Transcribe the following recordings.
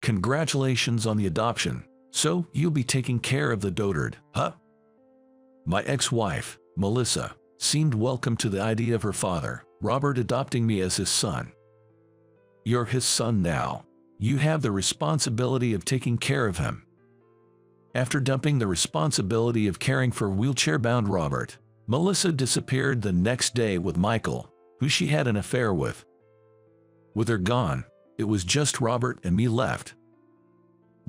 Congratulations on the adoption. So, you'll be taking care of the dotard, huh? My ex-wife, Melissa, seemed welcome to the idea of her father, Robert, adopting me as his son. You're his son now. You have the responsibility of taking care of him. After dumping the responsibility of caring for wheelchair-bound Robert, Melissa disappeared the next day with Michael, who she had an affair with. With her gone, it was just Robert and me left.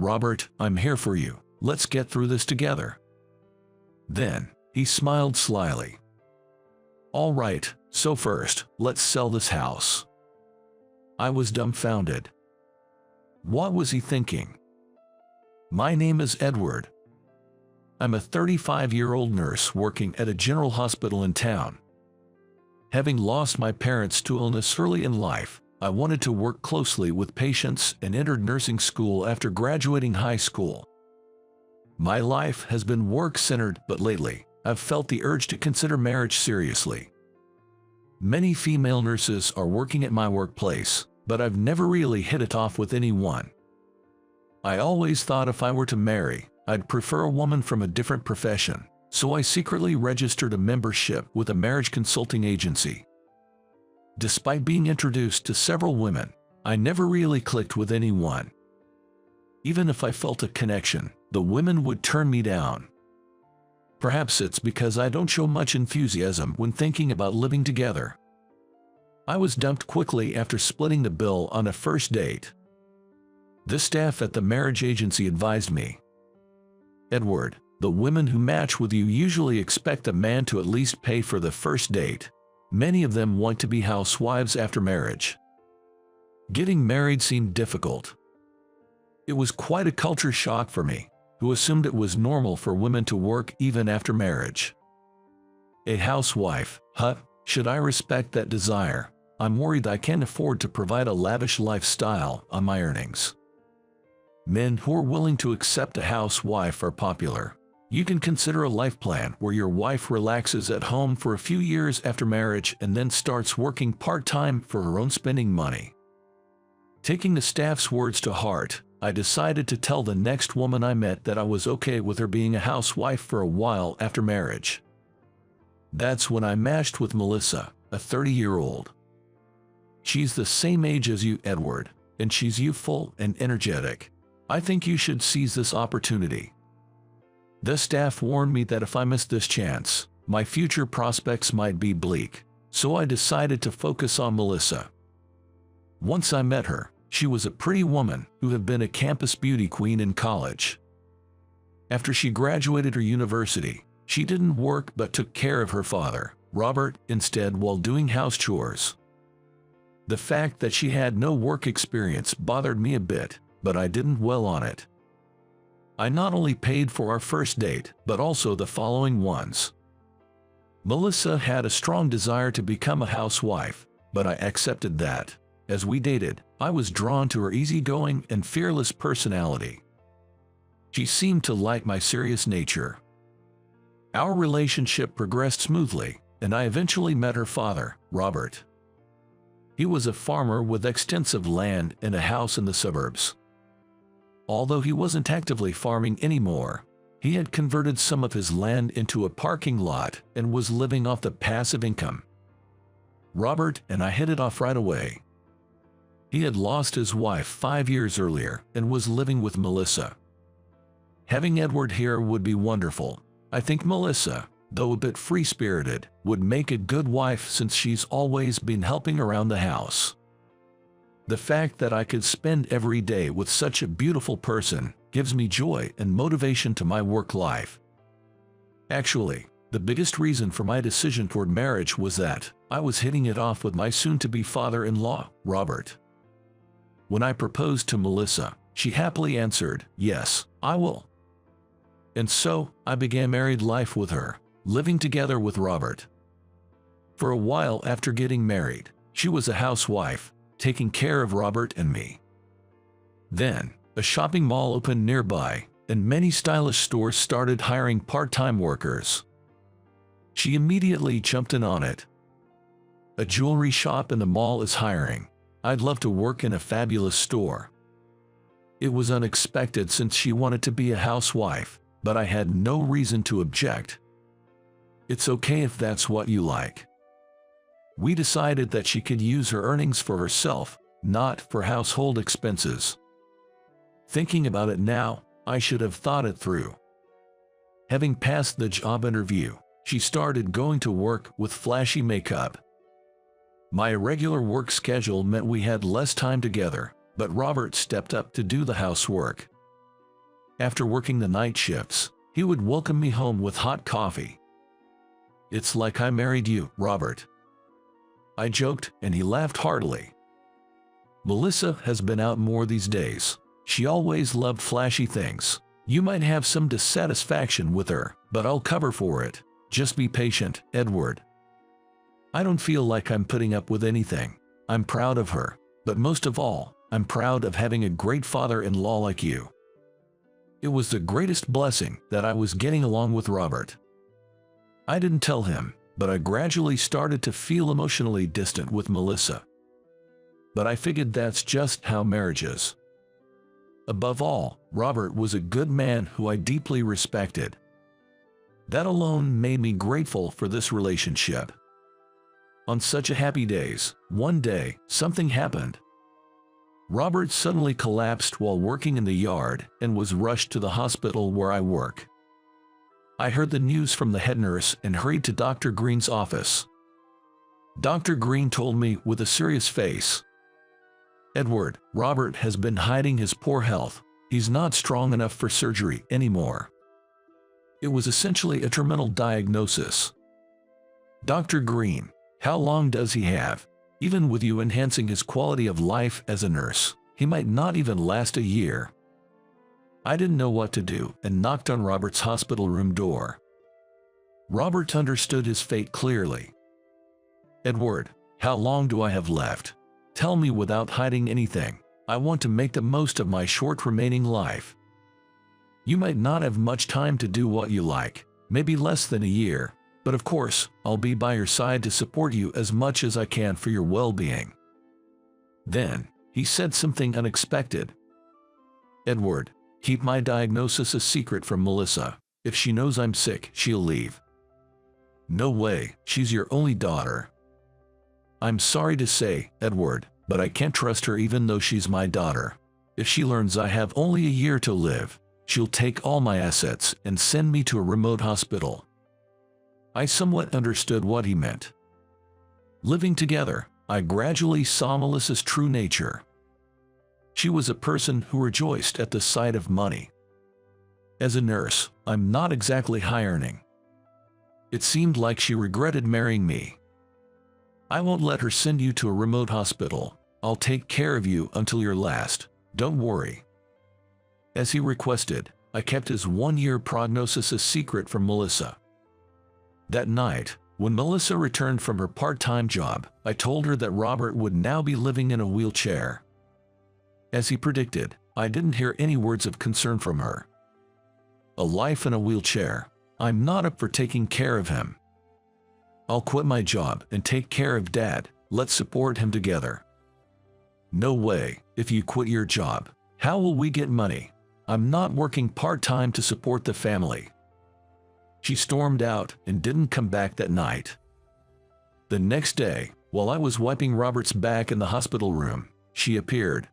Robert, I'm here for you. Let's get through this together. Then, he smiled slyly. All right, so first, let's sell this house. I was dumbfounded. What was he thinking? My name is Edward. I'm a 35-year-old nurse working at a general hospital in town. Having lost my parents to illness early in life, I wanted to work closely with patients and entered nursing school after graduating high school. My life has been work-centered, but lately, I've felt the urge to consider marriage seriously. Many female nurses are working at my workplace, but I've never really hit it off with anyone. I always thought if I were to marry, I'd prefer a woman from a different profession, so I secretly registered a membership with a marriage consulting agency. Despite being introduced to several women, I never really clicked with anyone. Even if I felt a connection, the women would turn me down. Perhaps it's because I don't show much enthusiasm when thinking about living together. I was dumped quickly after splitting the bill on a first date. The staff at the marriage agency advised me, Edward, the women who match with you usually expect a man to at least pay for the first date. Many of them want to be housewives after marriage. Getting married seemed difficult. It was quite a culture shock for me, who assumed it was normal for women to work even after marriage. A housewife, huh? Should I respect that desire? I'm worried I can't afford to provide a lavish lifestyle on my earnings. Men who are willing to accept a housewife are popular. You can consider a life plan where your wife relaxes at home for a few years after marriage and then starts working part-time for her own spending money. Taking the staff's words to heart, I decided to tell the next woman I met that I was okay with her being a housewife for a while after marriage. That's when I matched with Melissa, a 30-year-old. She's the same age as you, Edward, and she's youthful and energetic. I think you should seize this opportunity. The staff warned me that if I missed this chance, my future prospects might be bleak, so I decided to focus on Melissa. Once I met her, she was a pretty woman who had been a campus beauty queen in college. After she graduated her university, she didn't work but took care of her father, Robert, instead while doing house chores. The fact that she had no work experience bothered me a bit, but I didn't dwell on it. I not only paid for our first date, but also the following ones. Melissa had a strong desire to become a housewife, but I accepted that. As we dated, I was drawn to her easygoing and fearless personality. She seemed to like my serious nature. Our relationship progressed smoothly, and I eventually met her father, Robert. He was a farmer with extensive land and a house in the suburbs. Although he wasn't actively farming anymore, he had converted some of his land into a parking lot and was living off the passive income. Robert and I hit it off right away. He had lost his wife 5 years earlier and was living with Melissa. Having Edward here would be wonderful. I think Melissa, though a bit free-spirited, would make a good wife since she's always been helping around the house. The fact that I could spend every day with such a beautiful person gives me joy and motivation to my work life. Actually, the biggest reason for my decision toward marriage was that I was hitting it off with my soon-to-be father-in-law, Robert. When I proposed to Melissa, she happily answered, "Yes, I will." And so, I began married life with her, living together with Robert. For a while after getting married, she was a housewife, taking care of Robert and me. Then, a shopping mall opened nearby, and many stylish stores started hiring part-time workers. She immediately jumped in on it. A jewelry shop in the mall is hiring. I'd love to work in a fabulous store. It was unexpected since she wanted to be a housewife, but I had no reason to object. It's okay if that's what you like. We decided that she could use her earnings for herself, not for household expenses. Thinking about it now, I should have thought it through. Having passed the job interview, she started going to work with flashy makeup. My irregular work schedule meant we had less time together, but Robert stepped up to do the housework. After working the night shifts, he would welcome me home with hot coffee. "It's like I married you, Robert," I joked, and he laughed heartily. Melissa has been out more these days. She always loved flashy things. You might have some dissatisfaction with her, but I'll cover for it. Just be patient, Edward. I don't feel like I'm putting up with anything. I'm proud of her, but most of all, I'm proud of having a great father-in-law like you. It was the greatest blessing that I was getting along with Robert. I didn't tell him, but I gradually started to feel emotionally distant with Melissa. But I figured that's just how marriage is. Above all, Robert was a good man who I deeply respected. That alone made me grateful for this relationship. On such a happy days, one day, something happened. Robert suddenly collapsed while working in the yard and was rushed to the hospital where I work. I heard the news from the head nurse and hurried to Dr. Green's office. Dr. Green told me with a serious face, "Edward, Robert has been hiding his poor health. He's not strong enough for surgery anymore." It was essentially a terminal diagnosis. "Dr. Green, how long does he have? Even with you enhancing his quality of life as a nurse, he might not even last a year." I didn't know what to do and knocked on Robert's hospital room door. Robert understood his fate clearly. "Edward, how long do I have left? Tell me without hiding anything. I want to make the most of my short remaining life. You might not have much time to do what you like, maybe less than a year, but of course, I'll be by your side to support you as much as I can for your well-being." Then, he said something unexpected. "Edward, keep my diagnosis a secret from Melissa. If she knows I'm sick, she'll leave." "No way, she's your only daughter." "I'm sorry to say, Edward, but I can't trust her even though she's my daughter. If she learns I have only a year to live, she'll take all my assets and send me to a remote hospital." I somewhat understood what he meant. Living together, I gradually saw Melissa's true nature. She was a person who rejoiced at the sight of money. As a nurse, I'm not exactly high-earning. It seemed like she regretted marrying me. "I won't let her send you to a remote hospital. I'll take care of you until your last. Don't worry." As he requested, I kept his one-year prognosis a secret from Melissa. That night, when Melissa returned from her part-time job, I told her that Robert would now be living in a wheelchair. As he predicted, I didn't hear any words of concern from her. A life in a wheelchair. I'm not up for taking care of him. I'll quit my job and take care of Dad. Let's support him together. "No way. If you quit your job, how will we get money? I'm not working part-time to support the family." She stormed out and didn't come back that night. The next day, while I was wiping Robert's back in the hospital room, she appeared.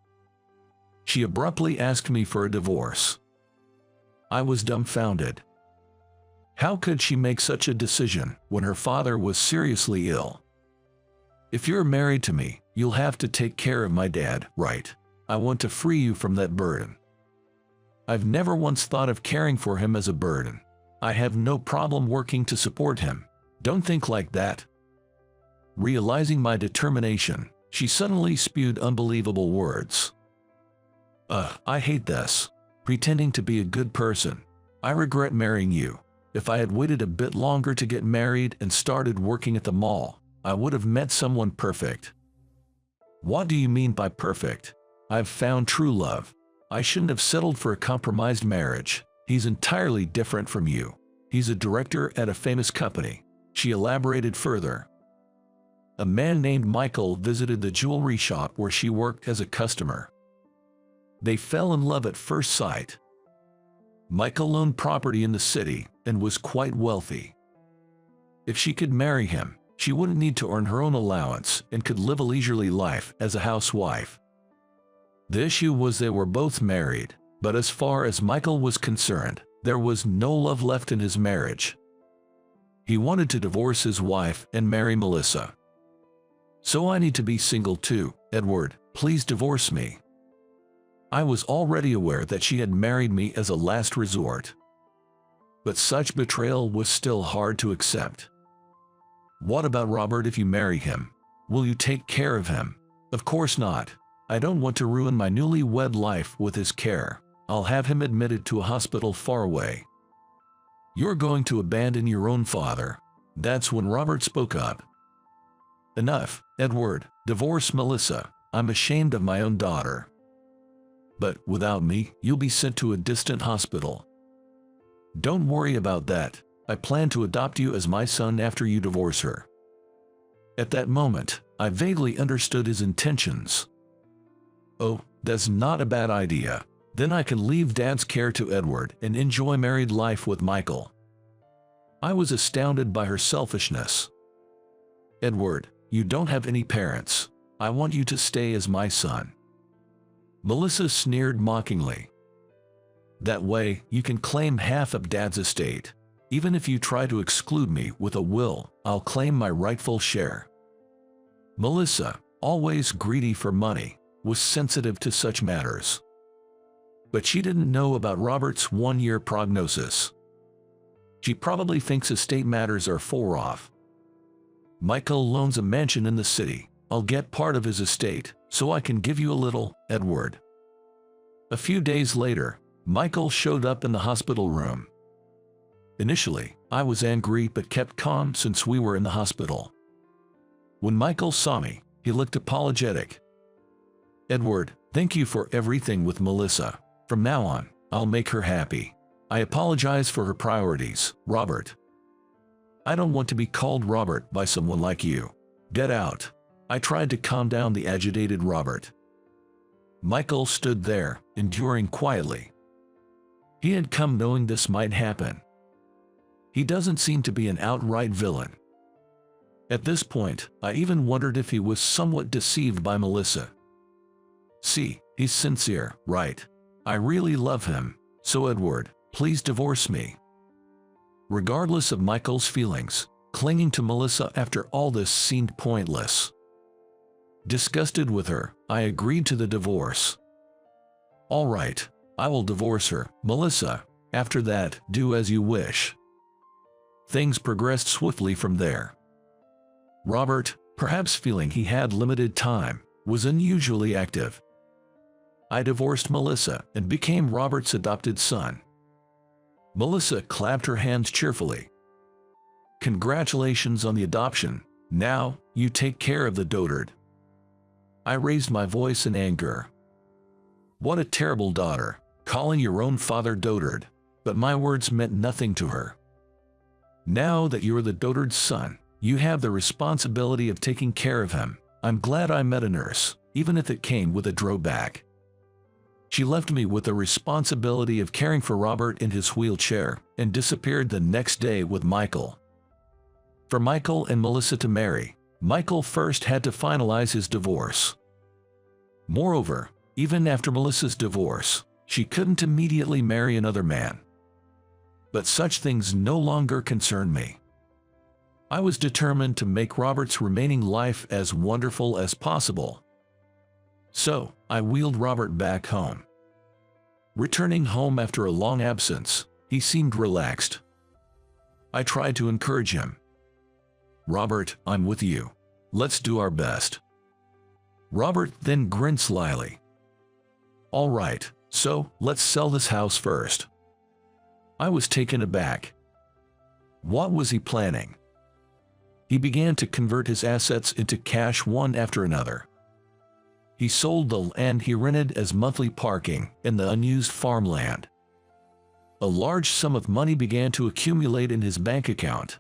She abruptly asked me for a divorce. I was dumbfounded. How could she make such a decision when her father was seriously ill? "If you're married to me, you'll have to take care of my dad, right? I want to free you from that burden." I've never once thought of caring for him as a burden. I have no problem working to support him. Don't think like that. Realizing my determination, she suddenly spewed unbelievable words. I hate this. Pretending to be a good person. I regret marrying you. If I had waited a bit longer to get married and started working at the mall, I would have met someone perfect." "What do you mean by perfect? I've found true love. I shouldn't have settled for a compromised marriage. He's entirely different from you. He's a director at a famous company." She elaborated further. "A man named Michael visited the jewelry shop where she worked as a customer. They fell in love at first sight. Michael owned property in the city and was quite wealthy. If she could marry him, she wouldn't need to earn her own allowance and could live a leisurely life as a housewife. The issue was they were both married, but as far as Michael was concerned, there was no love left in his marriage. He wanted to divorce his wife and marry Melissa. "So I need to be single too, Edward, please divorce me." I was already aware that she had married me as a last resort. But such betrayal was still hard to accept. "What about Robert if you marry him? Will you take care of him?" "Of course not. I don't want to ruin my newlywed life with his care. I'll have him admitted to a hospital far away." "You're going to abandon your own father." That's when Robert spoke up. "Enough, Edward. Divorce Melissa. I'm ashamed of my own daughter. But without me, you'll be sent to a distant hospital." "Don't worry about that. I plan to adopt you as my son after you divorce her." At that moment, I vaguely understood his intentions. "Oh, that's not a bad idea. Then I can leave Dad's care to Edward and enjoy married life with Michael." I was astounded by her selfishness. "Edward, you don't have any parents. I want you to stay as my son." Melissa sneered mockingly. "That way, you can claim half of Dad's estate. Even if you try to exclude me with a will, I'll claim my rightful share." Melissa, always greedy for money, was sensitive to such matters. But she didn't know about Robert's one-year prognosis. She probably thinks estate matters are far off. "Michael loans a mansion in the city. I'll get part of his estate, so I can give you a little, Edward." A few days later, Michael showed up in the hospital room. Initially, I was angry but kept calm since we were in the hospital. When Michael saw me, he looked apologetic. "Edward, thank you for everything with Melissa. From now on, I'll make her happy. I apologize for her priorities, Robert." "I don't want to be called Robert by someone like you. Get out." I tried to calm down the agitated Robert. Michael stood there, enduring quietly. He had come knowing this might happen. He doesn't seem to be an outright villain. At this point, I even wondered if he was somewhat deceived by Melissa. "See, he's sincere, right? I really love him, so Edward, please divorce me." Regardless of Michael's feelings, clinging to Melissa after all this seemed pointless. Disgusted with her, I agreed to the divorce. "All right, I will divorce her, Melissa. After that, do as you wish." Things progressed swiftly from there. Robert, perhaps feeling he had limited time, was unusually active. I divorced Melissa and became Robert's adopted son. Melissa clapped her hands cheerfully. "Congratulations on the adoption. Now, you take care of the dotard." I raised my voice in anger. What a terrible daughter, calling your own father dotard, but my words meant nothing to her. "Now that you're the dotard's son, you have the responsibility of taking care of him. I'm glad I met a nurse, even if it came with a drawback." She left me with the responsibility of caring for Robert in his wheelchair and disappeared the next day with Michael. For Michael and Melissa to marry, Michael first had to finalize his divorce. Moreover, even after Melissa's divorce, she couldn't immediately marry another man. But such things no longer concerned me. I was determined to make Robert's remaining life as wonderful as possible. So, I wheeled Robert back home. Returning home after a long absence, he seemed relaxed. I tried to encourage him. "Robert, I'm with you. Let's do our best." Robert then grinned slyly. "All right, so let's sell this house first." I was taken aback. What was he planning? He began to convert his assets into cash one after another. He sold the land he rented as monthly parking in the unused farmland. A large sum of money began to accumulate in his bank account.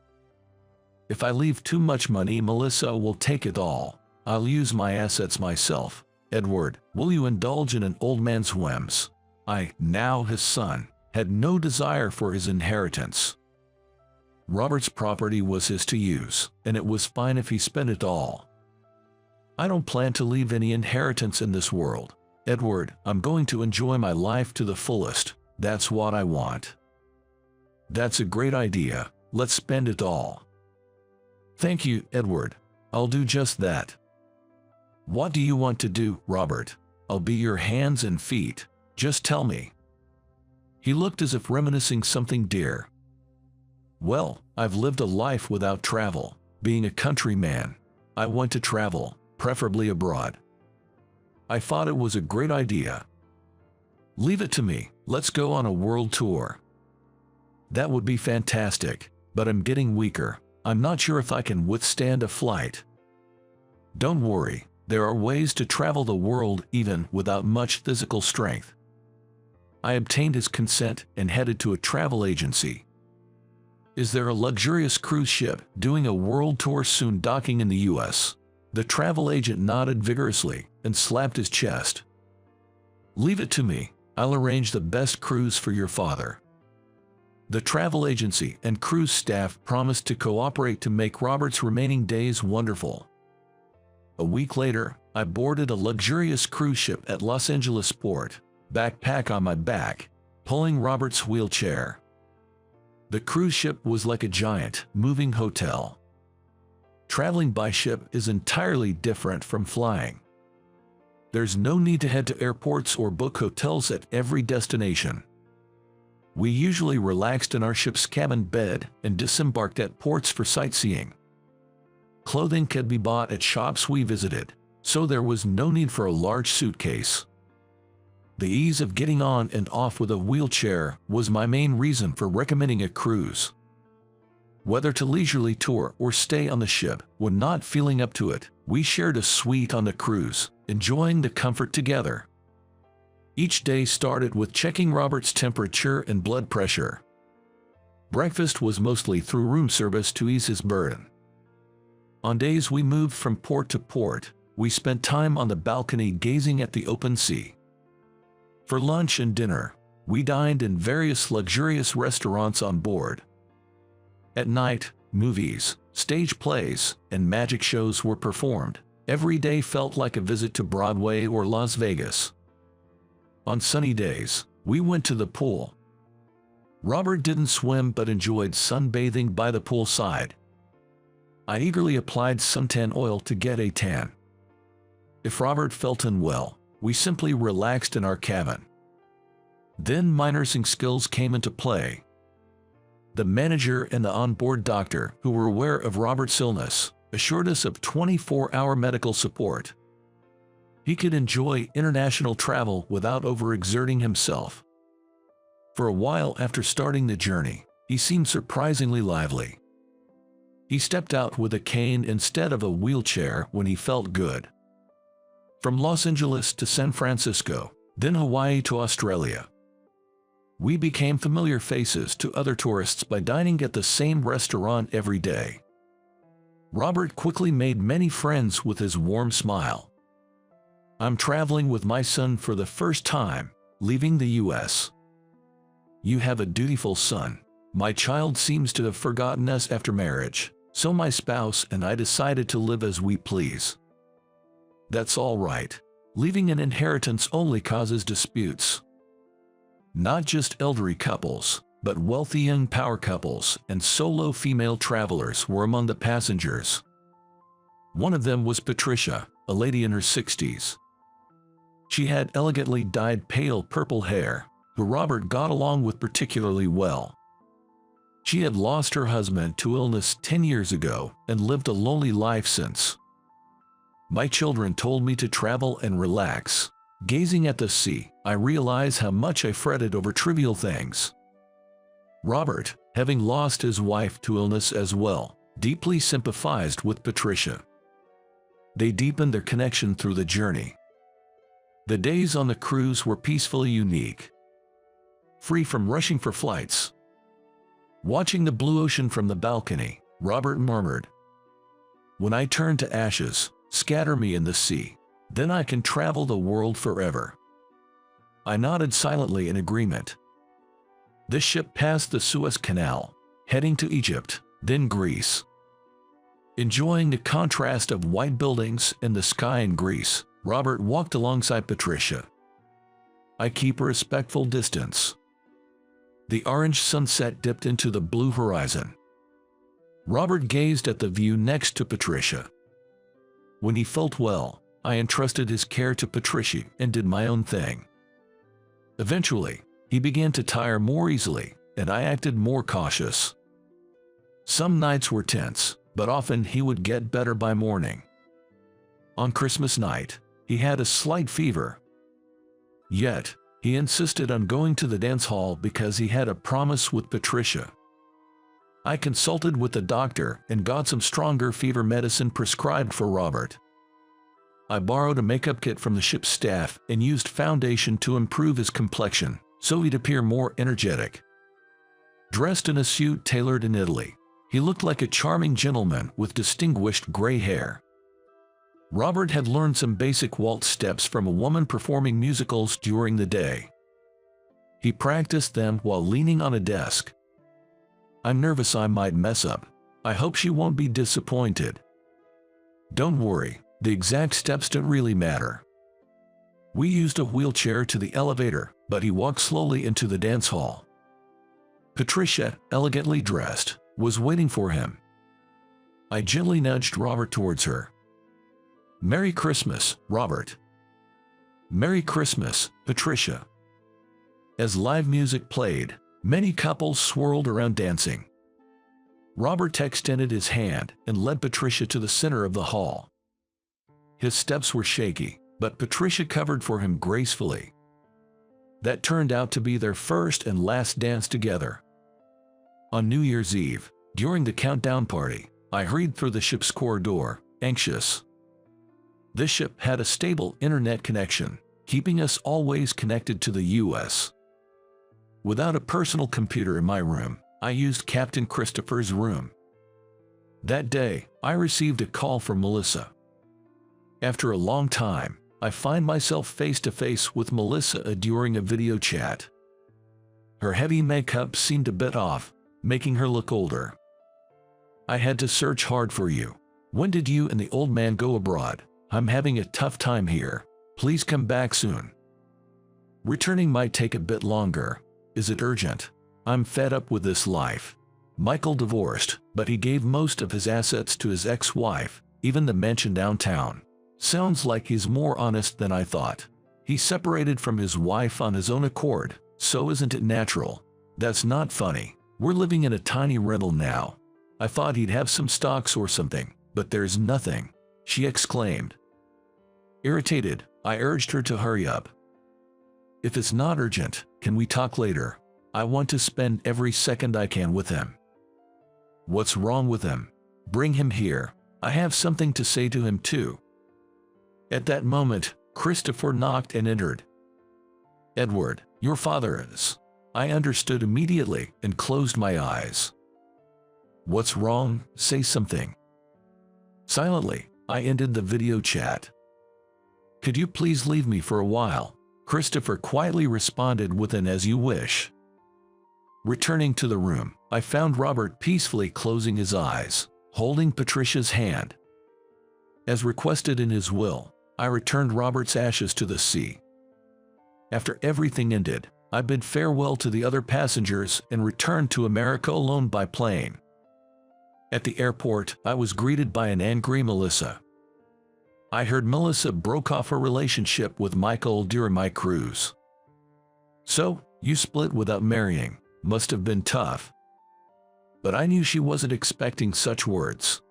"If I leave too much money, Melissa will take it all. I'll use my assets myself." Edward, will you indulge in an old man's whims? I, now his son, had no desire for his inheritance. Robert's property was his to use, and it was fine if he spent it all. I don't plan to leave any inheritance in this world. Edward, I'm going to enjoy my life to the fullest. That's what I want. That's a great idea. Let's spend it all. Thank you, Edward. I'll do just that. What do you want to do, Robert? I'll be your hands and feet. Just tell me. He looked as if reminiscing something dear. Well, I've lived a life without travel. Being a countryman, I want to travel, preferably abroad. I thought it was a great idea. Leave it to me. Let's go on a world tour. That would be fantastic, but I'm getting weaker. I'm not sure if I can withstand a flight. Don't worry, there are ways to travel the world even without much physical strength. I obtained his consent and headed to a travel agency. Is there a luxurious cruise ship doing a world tour soon docking in the U.S.? The travel agent nodded vigorously and slapped his chest. Leave it to me. I'll arrange the best cruise for your father. The travel agency and cruise staff promised to cooperate to make Robert's remaining days wonderful. A week later, I boarded a luxurious cruise ship at Los Angeles port, backpack on my back, pulling Robert's wheelchair. The cruise ship was like a giant, moving hotel. Traveling by ship is entirely different from flying. There's no need to head to airports or book hotels at every destination. We usually relaxed in our ship's cabin bed and disembarked at ports for sightseeing. Clothing could be bought at shops we visited, so there was no need for a large suitcase. The ease of getting on and off with a wheelchair was my main reason for recommending a cruise. Whether to leisurely tour or stay on the ship, when not feeling up to it, we shared a suite on the cruise, enjoying the comfort together. Each day started with checking Robert's temperature and blood pressure. Breakfast was mostly through room service to ease his burden. On days we moved from port to port, we spent time on the balcony gazing at the open sea. For lunch and dinner, we dined in various luxurious restaurants on board. At night, movies, stage plays, and magic shows were performed. Every day felt like a visit to Broadway or Las Vegas. On sunny days, we went to the pool. Robert didn't swim but enjoyed sunbathing by the poolside. I eagerly applied suntan oil to get a tan. If Robert felt unwell, we simply relaxed in our cabin. Then my nursing skills came into play. The manager and the onboard doctor, who were aware of Robert's illness, assured us of 24-hour medical support. He could enjoy international travel without overexerting himself. For a while after starting the journey, he seemed surprisingly lively. He stepped out with a cane instead of a wheelchair when he felt good. From Los Angeles to San Francisco, then Hawaii to Australia. We became familiar faces to other tourists by dining at the same restaurant every day. Robert quickly made many friends with his warm smile. I'm traveling with my son for the first time, leaving the U.S. You have a dutiful son. My child seems to have forgotten us after marriage, so my spouse and I decided to live as we please. That's all right. Leaving an inheritance only causes disputes. Not just elderly couples, but wealthy young power couples and solo female travelers were among the passengers. One of them was Patricia, a lady in her 60s. She had elegantly dyed pale purple hair, who Robert got along with particularly well. She had lost her husband to illness 10 years ago and lived a lonely life since. My children told me to travel and relax. Gazing at the sea, I realized how much I fretted over trivial things. Robert, having lost his wife to illness as well, deeply sympathized with Patricia. They deepened their connection through the journey. The days on the cruise were peacefully unique. Free from rushing for flights. Watching the blue ocean from the balcony, Robert murmured, "When I turn to ashes, scatter me in the sea." Then I can travel the world forever." I nodded silently in agreement. The ship passed the Suez Canal, heading to Egypt, then Greece. Enjoying the contrast of white buildings and the sky in Greece, Robert walked alongside Patricia. I keep a respectful distance. The orange sunset dipped into the blue horizon. Robert gazed at the view next to Patricia. When he felt well, I entrusted his care to Patricia and did my own thing. Eventually, he began to tire more easily, and I acted more cautious. Some nights were tense, but often he would get better by morning. On Christmas night, he had a slight fever. Yet, he insisted on going to the dance hall because he had a promise with Patricia. I consulted with the doctor and got some stronger fever medicine prescribed for Robert. I borrowed a makeup kit from the ship's staff and used foundation to improve his complexion, so he'd appear more energetic. Dressed in a suit tailored in Italy, he looked like a charming gentleman with distinguished gray hair. Robert had learned some basic waltz steps from a woman performing musicals during the day. He practiced them while leaning on a desk. "I'm nervous I might mess up. I hope she won't be disappointed." "Don't worry, the exact steps don't really matter." We used a wheelchair to the elevator, but he walked slowly into the dance hall. Patricia, elegantly dressed, was waiting for him. I gently nudged Robert towards her. "Merry Christmas, Robert." "Merry Christmas, Patricia." As live music played, many couples swirled around dancing. Robert extended his hand and led Patricia to the center of the hall. His steps were shaky, but Patricia covered for him gracefully. That turned out to be their first and last dance together. On New Year's Eve, during the countdown party, I hurried through the ship's corridor, anxious. This ship had a stable internet connection, keeping us always connected to the US. Without a personal computer in my room, I used Captain Christopher's room. That day, I received a call from Melissa. After a long time, I find myself face-to-face with Melissa during a video chat. Her heavy makeup seemed a bit off, making her look older. "I had to search hard for you. When did you and the old man go abroad? I'm having a tough time here. Please come back soon." "Returning might take a bit longer. Is it urgent? I'm fed up with this life." Michael divorced, but he gave most of his assets to his ex-wife, even the mansion downtown. Sounds like he's more honest than I thought. He separated from his wife on his own accord, so isn't it natural? That's not funny. We're living in a tiny rental now. I thought he'd have some stocks or something, but there's nothing, she exclaimed. Irritated, I urged her to hurry up. "If it's not urgent, can we talk later? I want to spend every second I can with him." "What's wrong with him? Bring him here. I have something to say to him too." At that moment, Christopher knocked and entered. "Edward, your father is." I understood immediately and closed my eyes. "What's wrong? Say something." Silently, I ended the video chat. "Could you please leave me for a while?" Christopher quietly responded with an "as you wish." Returning to the room, I found Robert peacefully closing his eyes, holding Patricia's hand. As requested in his will, I returned Robert's ashes to the sea. After everything ended, I bid farewell to the other passengers and returned to America alone by plane. At the airport, I was greeted by an angry Melissa. I heard Melissa broke off her relationship with Michael during my cruise. "So, you split without marrying. Must have been tough." But I knew she wasn't expecting such words.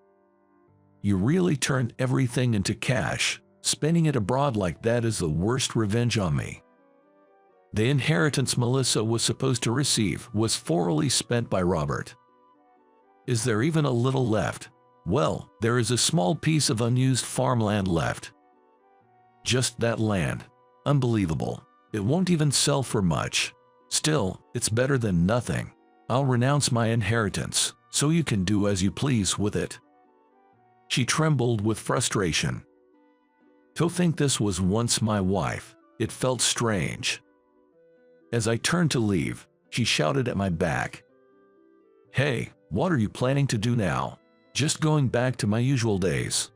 "You really turned everything into cash. Spending it abroad like that is the worst revenge on me." The inheritance Melissa was supposed to receive was thoroughly spent by Robert. Is there even a little left? Well, there is a small piece of unused farmland left. Just that land. Unbelievable. It won't even sell for much. Still, it's better than nothing. I'll renounce my inheritance, so you can do as you please with it. She trembled with frustration. To think this was once my wife, it felt strange. As I turned to leave, she shouted at my back, "Hey, what are you planning to do now?" "Just going back to my usual days."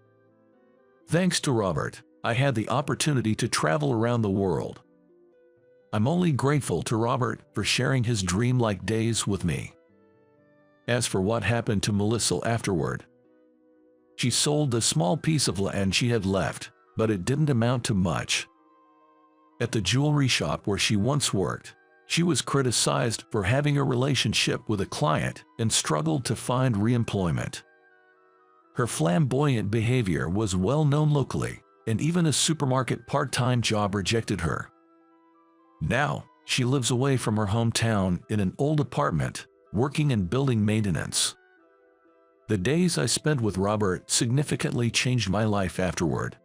Thanks to Robert, I had the opportunity to travel around the world. I'm only grateful to Robert for sharing his dreamlike days with me. As for what happened to Melissa afterward, she sold the small piece of land she had left, but it didn't amount to much. At the jewelry shop where she once worked, she was criticized for having a relationship with a client and struggled to find re-employment. Her flamboyant behavior was well known locally, and even a supermarket part-time job rejected her. Now, she lives away from her hometown in an old apartment, working in building maintenance. The days I spent with Robert significantly changed my life afterward.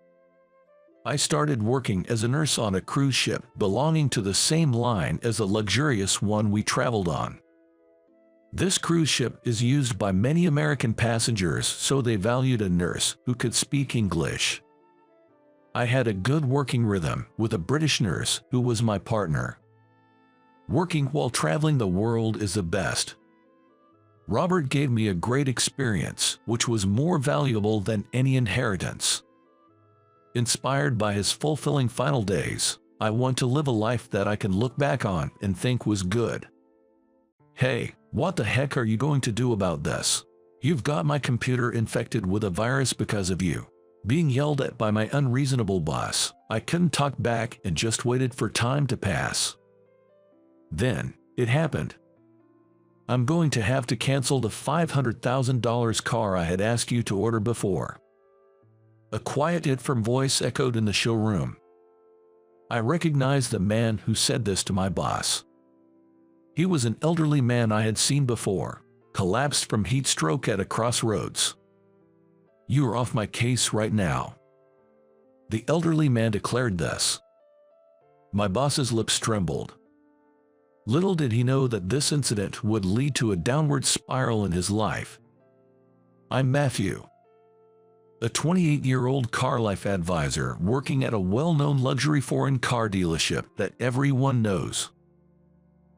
I started working as a nurse on a cruise ship belonging to the same line as the luxurious one we traveled on. This cruise ship is used by many American passengers, so they valued a nurse who could speak English. I had a good working rhythm with a British nurse who was my partner. Working while traveling the world is the best. Robert gave me a great experience, which was more valuable than any inheritance. Inspired by his fulfilling final days, I want to live a life that I can look back on and think was good. Hey, what the heck are you going to do about this? You've got my computer infected with a virus because of you. Being yelled at by my unreasonable boss, I couldn't talk back and just waited for time to pass. Then, it happened. I'm going to have to cancel the $500,000 car I had asked you to order before. A quiet firm voice echoed in the showroom. I recognized the man who said this to my boss. He was an elderly man I had seen before, collapsed from heat stroke at a crossroads. "You are off my case right now." The elderly man declared this. My boss's lips trembled. Little did he know that this incident would lead to a downward spiral in his life. I'm Matthew, a 28-year-old car life advisor working at a well-known luxury foreign car dealership that everyone knows.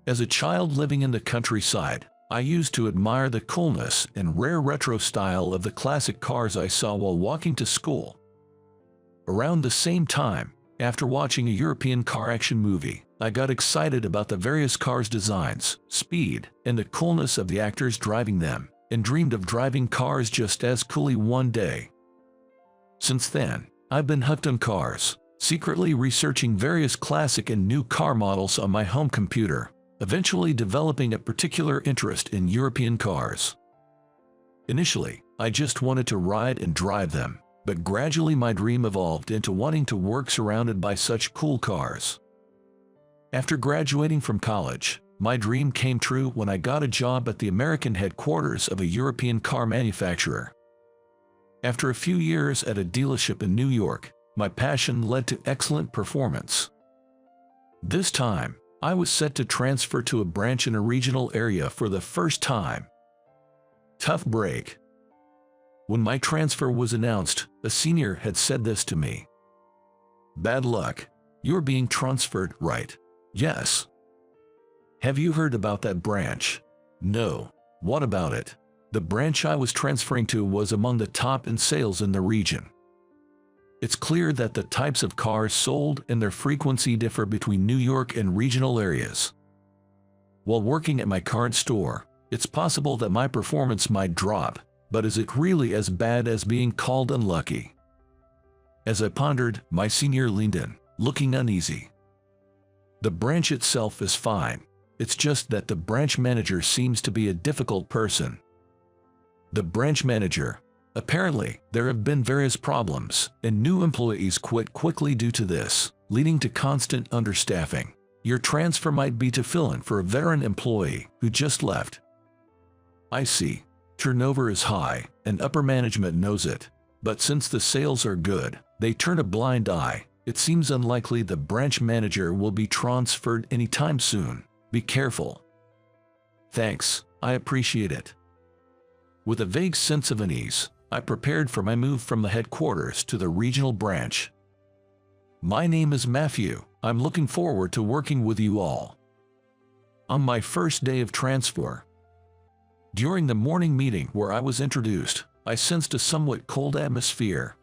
As a child living in the countryside, I used to admire the coolness and rare retro style of the classic cars I saw while walking to school. Around the same time, after watching a European car action movie, I got excited about the various cars' designs, speed, and the coolness of the actors driving them, and dreamed of driving cars just as coolly one day. Since then, I've been hooked on cars, secretly researching various classic and new car models on my home computer, eventually developing a particular interest in European cars. Initially, I just wanted to ride and drive them, but gradually my dream evolved into wanting to work surrounded by such cool cars. After graduating from college, my dream came true when I got a job at the American headquarters of a European car manufacturer. After a few years at a dealership in New York, my passion led to excellent performance. This time, I was set to transfer to a branch in a regional area for the first time. Tough break. When my transfer was announced, a senior had said this to me. "Bad luck. You're being transferred, right?" "Yes." "Have you heard about that branch?" "No." "What about it?" The branch I was transferring to was among the top in sales in the region. It's clear that the types of cars sold and their frequency differ between New York and regional areas. While working at my current store, it's possible that my performance might drop, but is it really as bad as being called unlucky? As I pondered, my senior leaned in, looking uneasy. "The branch itself is fine. It's just that the branch manager seems to be a difficult person." The branch manager. Apparently, there have been various problems, and new employees quit quickly due to this, leading to constant understaffing. Your transfer might be to fill in for a veteran employee who just left. I see. Turnover is high, and upper management knows it. But since the sales are good, they turn a blind eye. It seems unlikely the branch manager will be transferred anytime soon. Be careful. Thanks, I appreciate it. With a vague sense of unease, I prepared for my move from the headquarters to the regional branch. My name is Matthew. I'm looking forward to working with you all. On my first day of transfer, during the morning meeting where I was introduced, I sensed a somewhat cold atmosphere.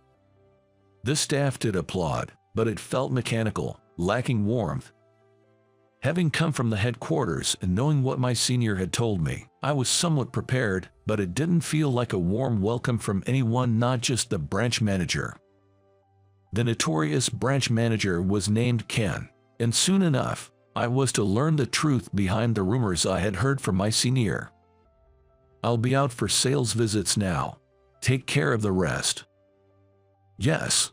The staff did applaud, but it felt mechanical, lacking warmth. Having come from the headquarters and knowing what my senior had told me, I was somewhat prepared, but it didn't feel like a warm welcome from anyone, not just the branch manager. The notorious branch manager was named Ken, and soon enough, I was to learn the truth behind the rumors I had heard from my senior. I'll be out for sales visits now. Take care of the rest. Yes.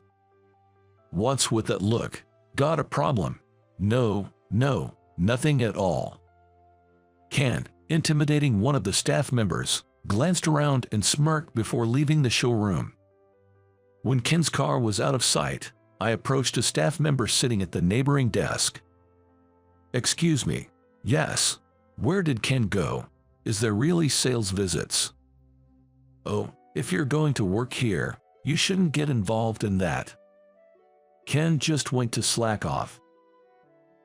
What's with that look? Got a problem? No, nothing at all. Ken, intimidating one of the staff members, glanced around and smirked before leaving the showroom. When Ken's car was out of sight, I approached a staff member sitting at the neighboring desk. Excuse me. Yes. Where did Ken go? Is there really sales visits? Oh, if you're going to work here, you shouldn't get involved in that. Ken just went to slack off.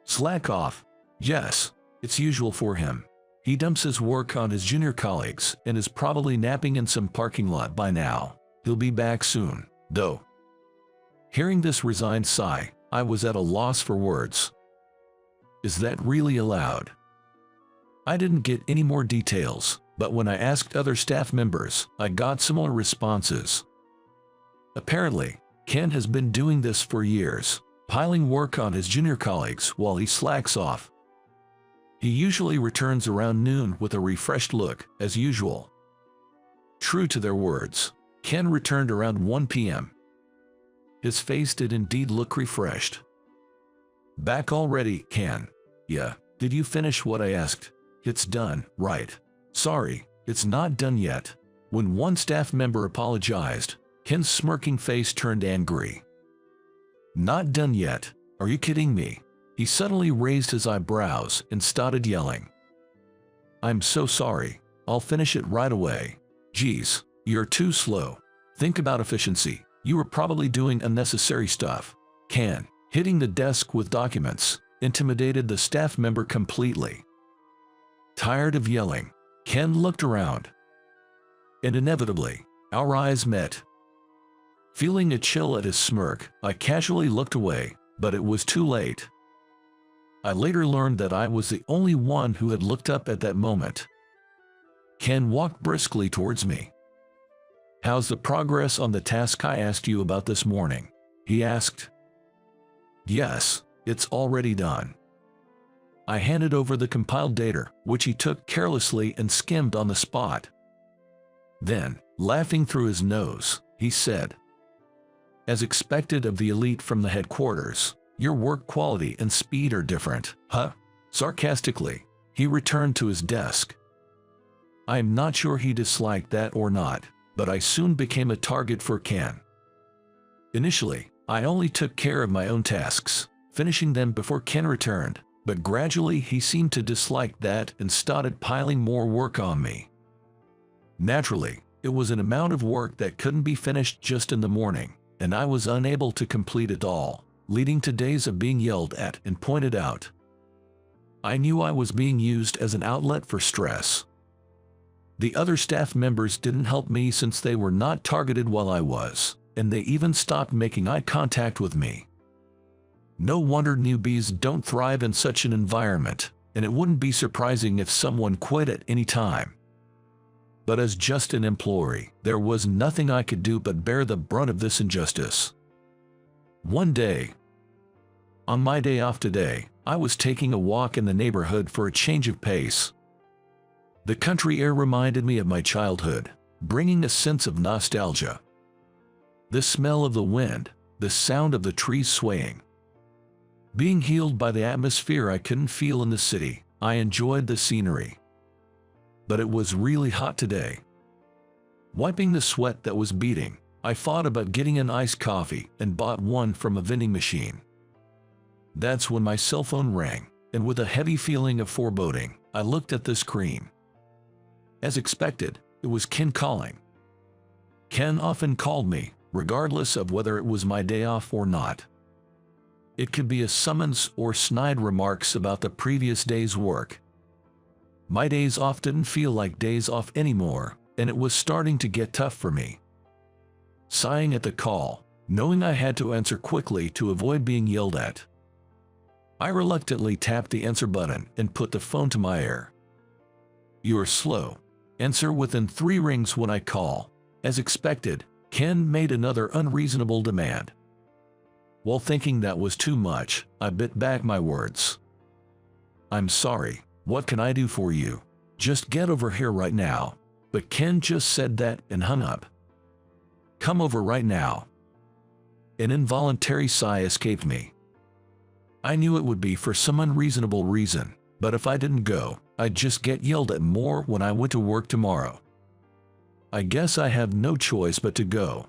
Slack off? Yes, it's usual for him. He dumps his work on his junior colleagues and is probably napping in some parking lot by now. He'll be back soon, though. Hearing this resigned sigh, I was at a loss for words. Is that really allowed? I didn't get any more details, but when I asked other staff members, I got similar responses. Apparently, Ken has been doing this for years, piling work on his junior colleagues while he slacks off. He usually returns around noon with a refreshed look, as usual. True to their words, Ken returned around 1 p.m. His face did indeed look refreshed. Back already, Ken? Yeah, did you finish what I asked? It's done, right? Sorry, it's not done yet. When one staff member apologized, Ken's smirking face turned angry. Not done yet? Are you kidding me? He suddenly raised his eyebrows and started yelling. I'm so sorry. I'll finish it right away. Geez, you're too slow. Think about efficiency. You were probably doing unnecessary stuff. Ken, hitting the desk with documents, intimidated the staff member completely. Tired of yelling, Ken looked around. And inevitably, our eyes met. Feeling a chill at his smirk, I casually looked away, but it was too late. I later learned that I was the only one who had looked up at that moment. Ken walked briskly towards me. How's the progress on the task I asked you about this morning? He asked. Yes, it's already done. I handed over the compiled data, which he took carelessly and skimmed on the spot. Then, laughing through his nose, he said, as expected of the elite from the headquarters, your work quality and speed are different, huh? Sarcastically, he returned to his desk. I'm not sure he disliked that or not, but I soon became a target for Ken. Initially, I only took care of my own tasks, finishing them before Ken returned, but gradually he seemed to dislike that and started piling more work on me. Naturally, it was an amount of work that couldn't be finished just in the morning, and I was unable to complete it all, leading to days of being yelled at and pointed out. I knew I was being used as an outlet for stress. The other staff members didn't help me since they were not targeted while I was, and they even stopped making eye contact with me. No wonder newbies don't thrive in such an environment, and it wouldn't be surprising if someone quit at any time. But as just an employee, there was nothing I could do but bear the brunt of this injustice. One day, on my day off today, I was taking a walk in the neighborhood for a change of pace. The country air reminded me of my childhood, bringing a sense of nostalgia. The smell of the wind, the sound of the trees swaying. Being healed by the atmosphere I couldn't feel in the city, I enjoyed the scenery. But it was really hot today. Wiping the sweat that was beading, I thought about getting an iced coffee and bought one from a vending machine. That's when my cell phone rang, and with a heavy feeling of foreboding, I looked at the screen. As expected, it was Ken calling. Ken often called me, regardless of whether it was my day off or not. It could be a summons or snide remarks about the previous day's work. My days off didn't feel like days off anymore, and it was starting to get tough for me. Sighing at the call, knowing I had to answer quickly to avoid being yelled at, I reluctantly tapped the answer button and put the phone to my ear. "You're slow. Answer within 3 rings when I call." As expected, Ken made another unreasonable demand. While thinking that was too much, I bit back my words. "I'm sorry. What can I do for you? Just get over here right now." But Ken just said that and hung up. "Come over right now." An involuntary sigh escaped me. I knew it would be for some unreasonable reason, but if I didn't go, I'd just get yelled at more when I went to work tomorrow. I guess I have no choice but to go.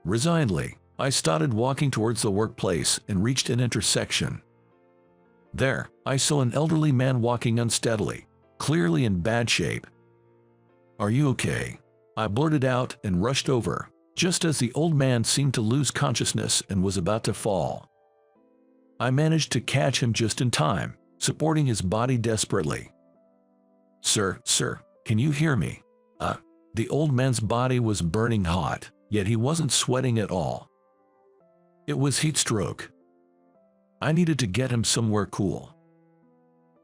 Resignedly, I started walking towards the workplace and reached an intersection. There, I saw an elderly man walking unsteadily, clearly in bad shape. "Are you okay?" I blurted out and rushed over, just as the old man seemed to lose consciousness and was about to fall. I managed to catch him just in time, supporting his body desperately. Sir, can you hear me?" The old man's body was burning hot, yet he wasn't sweating at all. It was heat stroke. I needed to get him somewhere cool.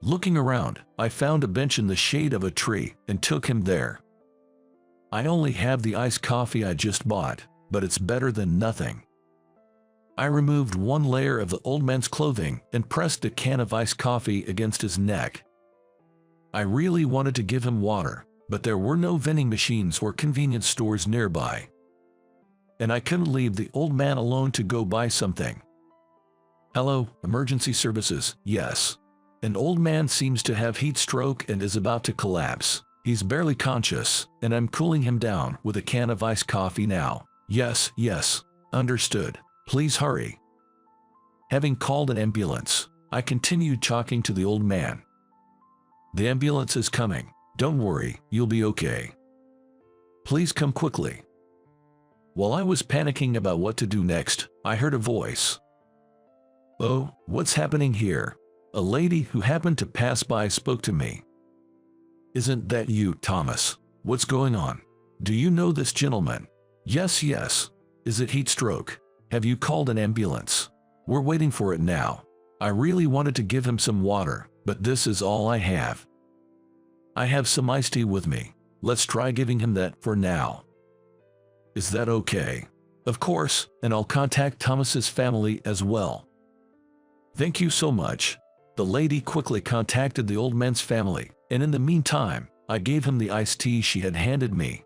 Looking around, I found a bench in the shade of a tree and took him there. I only have the iced coffee I just bought, but it's better than nothing. I removed 1 layer of the old man's clothing and pressed a can of iced coffee against his neck. I really wanted to give him water, but there were no vending machines or convenience stores nearby. And I couldn't leave the old man alone to go buy something. "Hello, emergency services." "Yes." An old man seems to have heat stroke and is about to collapse. He's barely conscious, and I'm cooling him down with a can of iced coffee now. Yes. Understood. Please hurry." Having called an ambulance, I continued talking to the old man. "The ambulance is coming. Don't worry, you'll be okay. Please come quickly." While I was panicking about what to do next, I heard a voice. "Oh, what's happening here?" A lady who happened to pass by spoke to me. "Isn't that you, Thomas? What's going on? Do you know this gentleman?" Yes. "Is it heat stroke? Have you called an ambulance?" "We're waiting for it now. I really wanted to give him some water, but this is all I have." "I have some iced tea with me. Let's try giving him that for now." "Is that okay?" "Of course, and I'll contact Thomas's family as well." "Thank you so much." The lady quickly contacted the old man's family, and in the meantime, I gave him the iced tea she had handed me.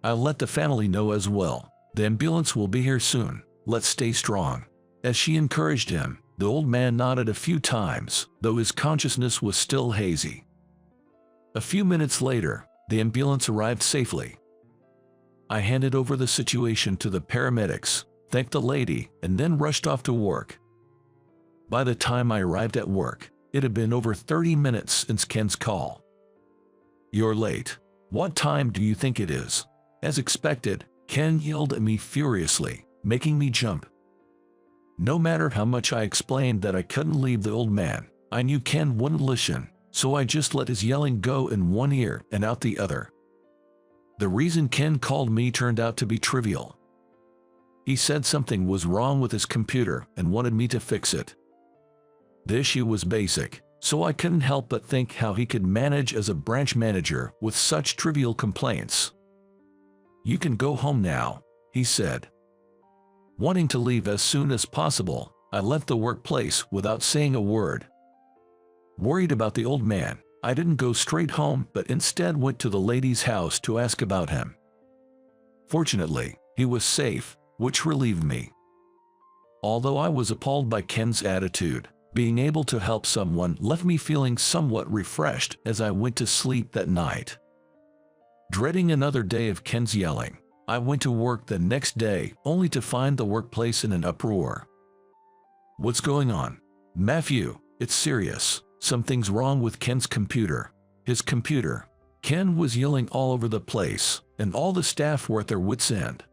"I'll let the family know as well. The ambulance will be here soon. Let's stay strong." As she encouraged him, the old man nodded a few times, though his consciousness was still hazy. A few minutes later, the ambulance arrived safely. I handed over the situation to the paramedics, thanked the lady, and then rushed off to work. By the time I arrived at work, it had been over 30 minutes since Ken's call. "You're late. What time do you think it is?" As expected, Ken yelled at me furiously, making me jump. No matter how much I explained that I couldn't leave the old man, I knew Ken wouldn't listen, so I just let his yelling go in one ear and out the other. The reason Ken called me turned out to be trivial. He said something was wrong with his computer and wanted me to fix it. The issue was basic, so I couldn't help but think how he could manage as a branch manager with such trivial complaints. "You can go home now," he said. Wanting to leave as soon as possible, I left the workplace without saying a word. Worried about the old man, I didn't go straight home but instead went to the lady's house to ask about him. Fortunately, he was safe, which relieved me. Although I was appalled by Ken's attitude, being able to help someone left me feeling somewhat refreshed as I went to sleep that night. Dreading another day of Ken's yelling, I went to work the next day only to find the workplace in an uproar. "What's going on?" "Matthew, it's serious. Something's wrong with Ken's computer." His computer. Ken was yelling all over the place, and all the staff were at their wits' end.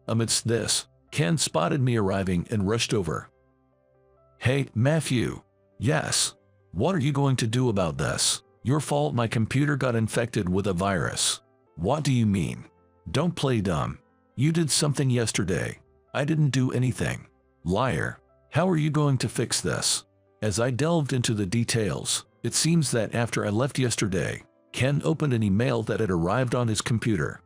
Amidst this, Ken spotted me arriving and rushed over. "Hey, Matthew." "Yes." "What are you going to do about this?" "Your fault, my computer got infected with a virus." "What do you mean?" "Don't play dumb. You did something yesterday." "I didn't do anything." "Liar." "How are you going to fix this?" As I delved into the details, it seems that after I left yesterday, Ken opened an email that had arrived on his computer.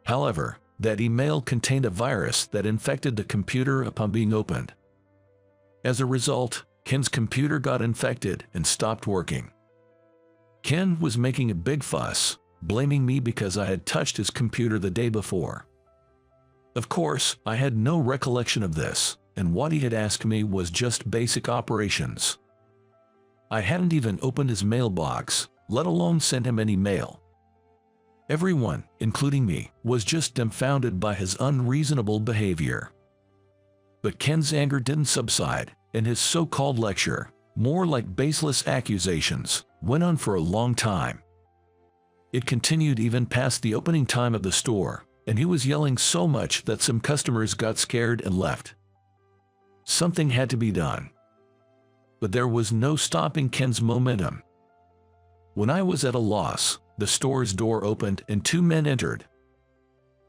However, that email contained a virus that infected the computer upon being opened. As a result, Ken's computer got infected and stopped working. Ken was making a big fuss, blaming me because I had touched his computer the day before. Of course, I had no recollection of this, and what he had asked me was just basic operations. I hadn't even opened his mailbox, let alone sent him any mail. Everyone, including me, was just dumbfounded by his unreasonable behavior. But Ken's anger didn't subside, and his so-called lecture, more like baseless accusations, went on for a long time. It continued even past the opening time of the store, and he was yelling so much that some customers got scared and left. Something had to be done. But there was no stopping Ken's momentum. When I was at a loss, the store's door opened and two men entered.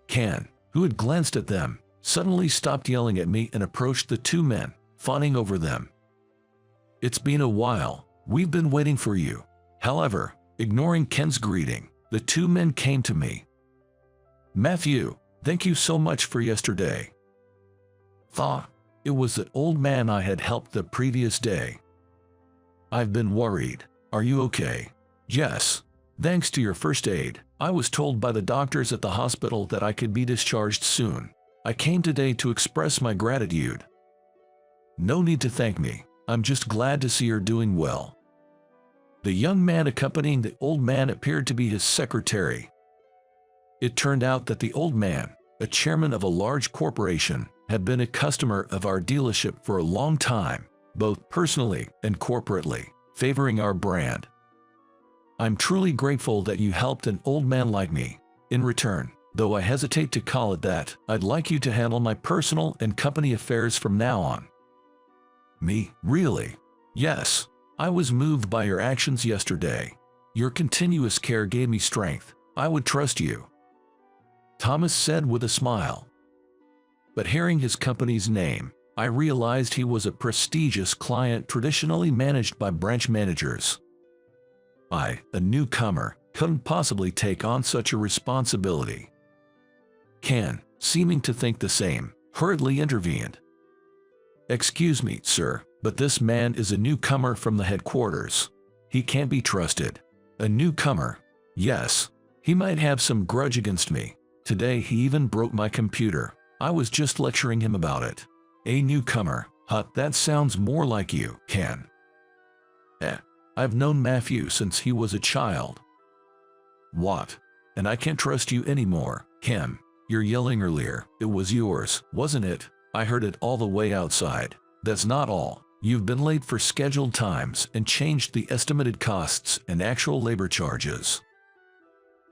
Ken, who had glanced at them, suddenly stopped yelling at me and approached the two men, fawning over them. "It's been a while. We've been waiting for you." However, ignoring Ken's greeting, the two men came to me. "Matthew, thank you so much for yesterday." It was that old man I had helped the previous day. "I've been worried. Are you okay?" "Yes. Thanks to your first aid, I was told by the doctors at the hospital that I could be discharged soon. I came today to express my gratitude." "No need to thank me. I'm just glad to see you're doing well." The young man accompanying the old man appeared to be his secretary. It turned out that the old man, a chairman of a large corporation, had been a customer of our dealership for a long time, both personally and corporately, favoring our brand. "I'm truly grateful that you helped an old man like me. In return, though I hesitate to call it that, I'd like you to handle my personal and company affairs from now on." "Me, really?" "Yes. I was moved by your actions yesterday. Your continuous care gave me strength. I would trust you," Thomas said with a smile. But hearing his company's name, I realized he was a prestigious client traditionally managed by branch managers. I, a newcomer, couldn't possibly take on such a responsibility. Ken, seeming to think the same, hurriedly intervened. "Excuse me, sir, but this man is a newcomer from the headquarters. He can't be trusted." "A newcomer?" "Yes. He might have some grudge against me. Today he even broke my computer. I was just lecturing him about it." "A newcomer? That sounds more like you, Ken." "I've known Matthew since he was a child." "What? And I can't trust you anymore, Ken. Your yelling earlier, it was yours, wasn't it? I heard it all the way outside." "That's not all. You've been late for scheduled times and changed the estimated costs and actual labor charges.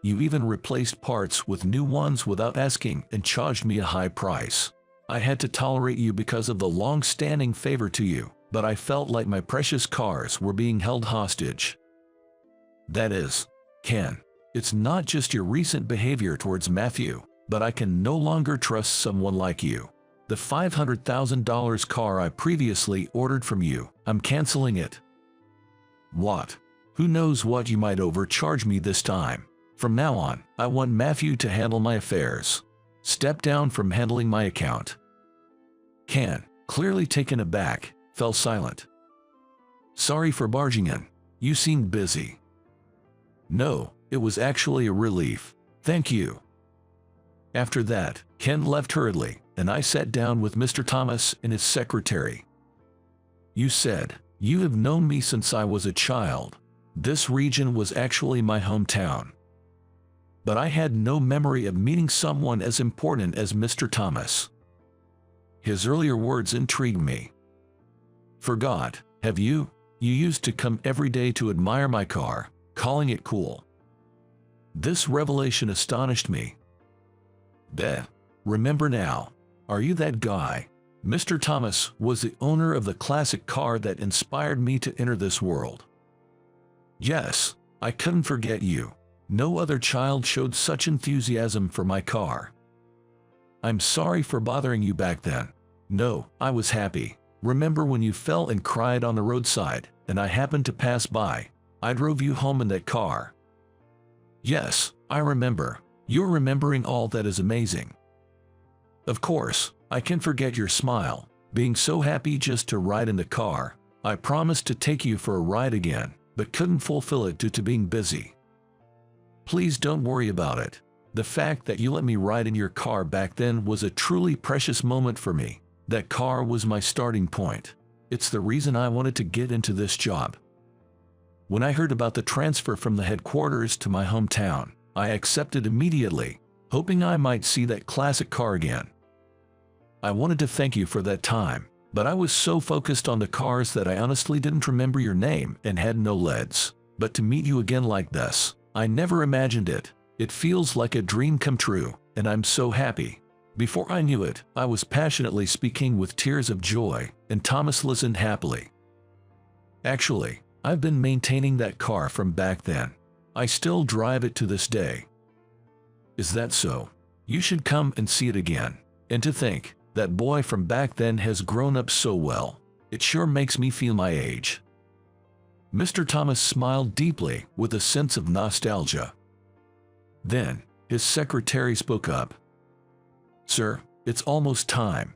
You even replaced parts with new ones without asking and charged me a high price. I had to tolerate you because of the long-standing favor to you, but I felt like my precious cars were being held hostage." "That is, Ken, it's not just your recent behavior towards Matthew, but I can no longer trust someone like you. The $500,000 car I previously ordered from you, I'm canceling it." "What? Who knows what you might overcharge me this time. From now on, I want Matthew to handle my affairs. Step down from handling my account." Ken, clearly taken aback, fell silent. "Sorry for barging in. You seemed busy." "No, it was actually a relief. Thank you." After that, Ken left hurriedly, and I sat down with Mr. Thomas and his secretary. "You said, you have known me since I was a child. This region was actually my hometown. But I had no memory of meeting someone as important as Mr. Thomas." His earlier words intrigued me. "Forgot, have you? You used to come every day to admire my car, calling it cool." This revelation astonished me. "Remember now. Are you that guy? Mr. Thomas was the owner of the classic car that inspired me to enter this world. Yes, I couldn't forget you. No other child showed such enthusiasm for my car. I'm sorry for bothering you back then. No, I was happy. Remember when you fell and cried on the roadside, and I happened to pass by? I drove you home in that car. Yes, I remember. You're remembering all that is amazing. Of course, I can forget your smile, being so happy just to ride in the car. I promised to take you for a ride again, but couldn't fulfill it due to being busy. Please don't worry about it. The fact that you let me ride in your car back then was a truly precious moment for me. That car was my starting point. It's the reason I wanted to get into this job. When I heard about the transfer from the headquarters to my hometown, I accepted immediately, hoping I might see that classic car again. I wanted to thank you for that time, but I was so focused on the cars that I honestly didn't remember your name and had no leads. But to meet you again like this, I never imagined it. It feels like a dream come true, and I'm so happy. Before I knew it, I was passionately speaking with tears of joy, and Thomas listened happily. Actually, I've been maintaining that car from back then. I still drive it to this day. Is that so? You should come and see it again. And to think, that boy from back then has grown up so well. It sure makes me feel my age. Mr. Thomas smiled deeply with a sense of nostalgia. Then, his secretary spoke up. Sir, it's almost time.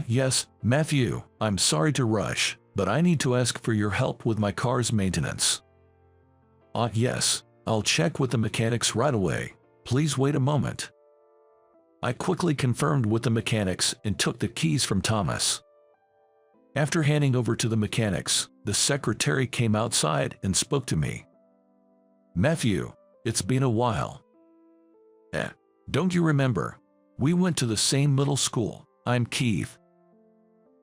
Yes, Matthew, I'm sorry to rush, but I need to ask for your help with my car's maintenance. Yes, I'll check with the mechanics right away. Please wait a moment. I quickly confirmed with the mechanics and took the keys from Thomas. After handing over to the mechanics, the secretary came outside and spoke to me. Matthew, it's been a while. Don't you remember? We went to the same middle school. I'm Keith.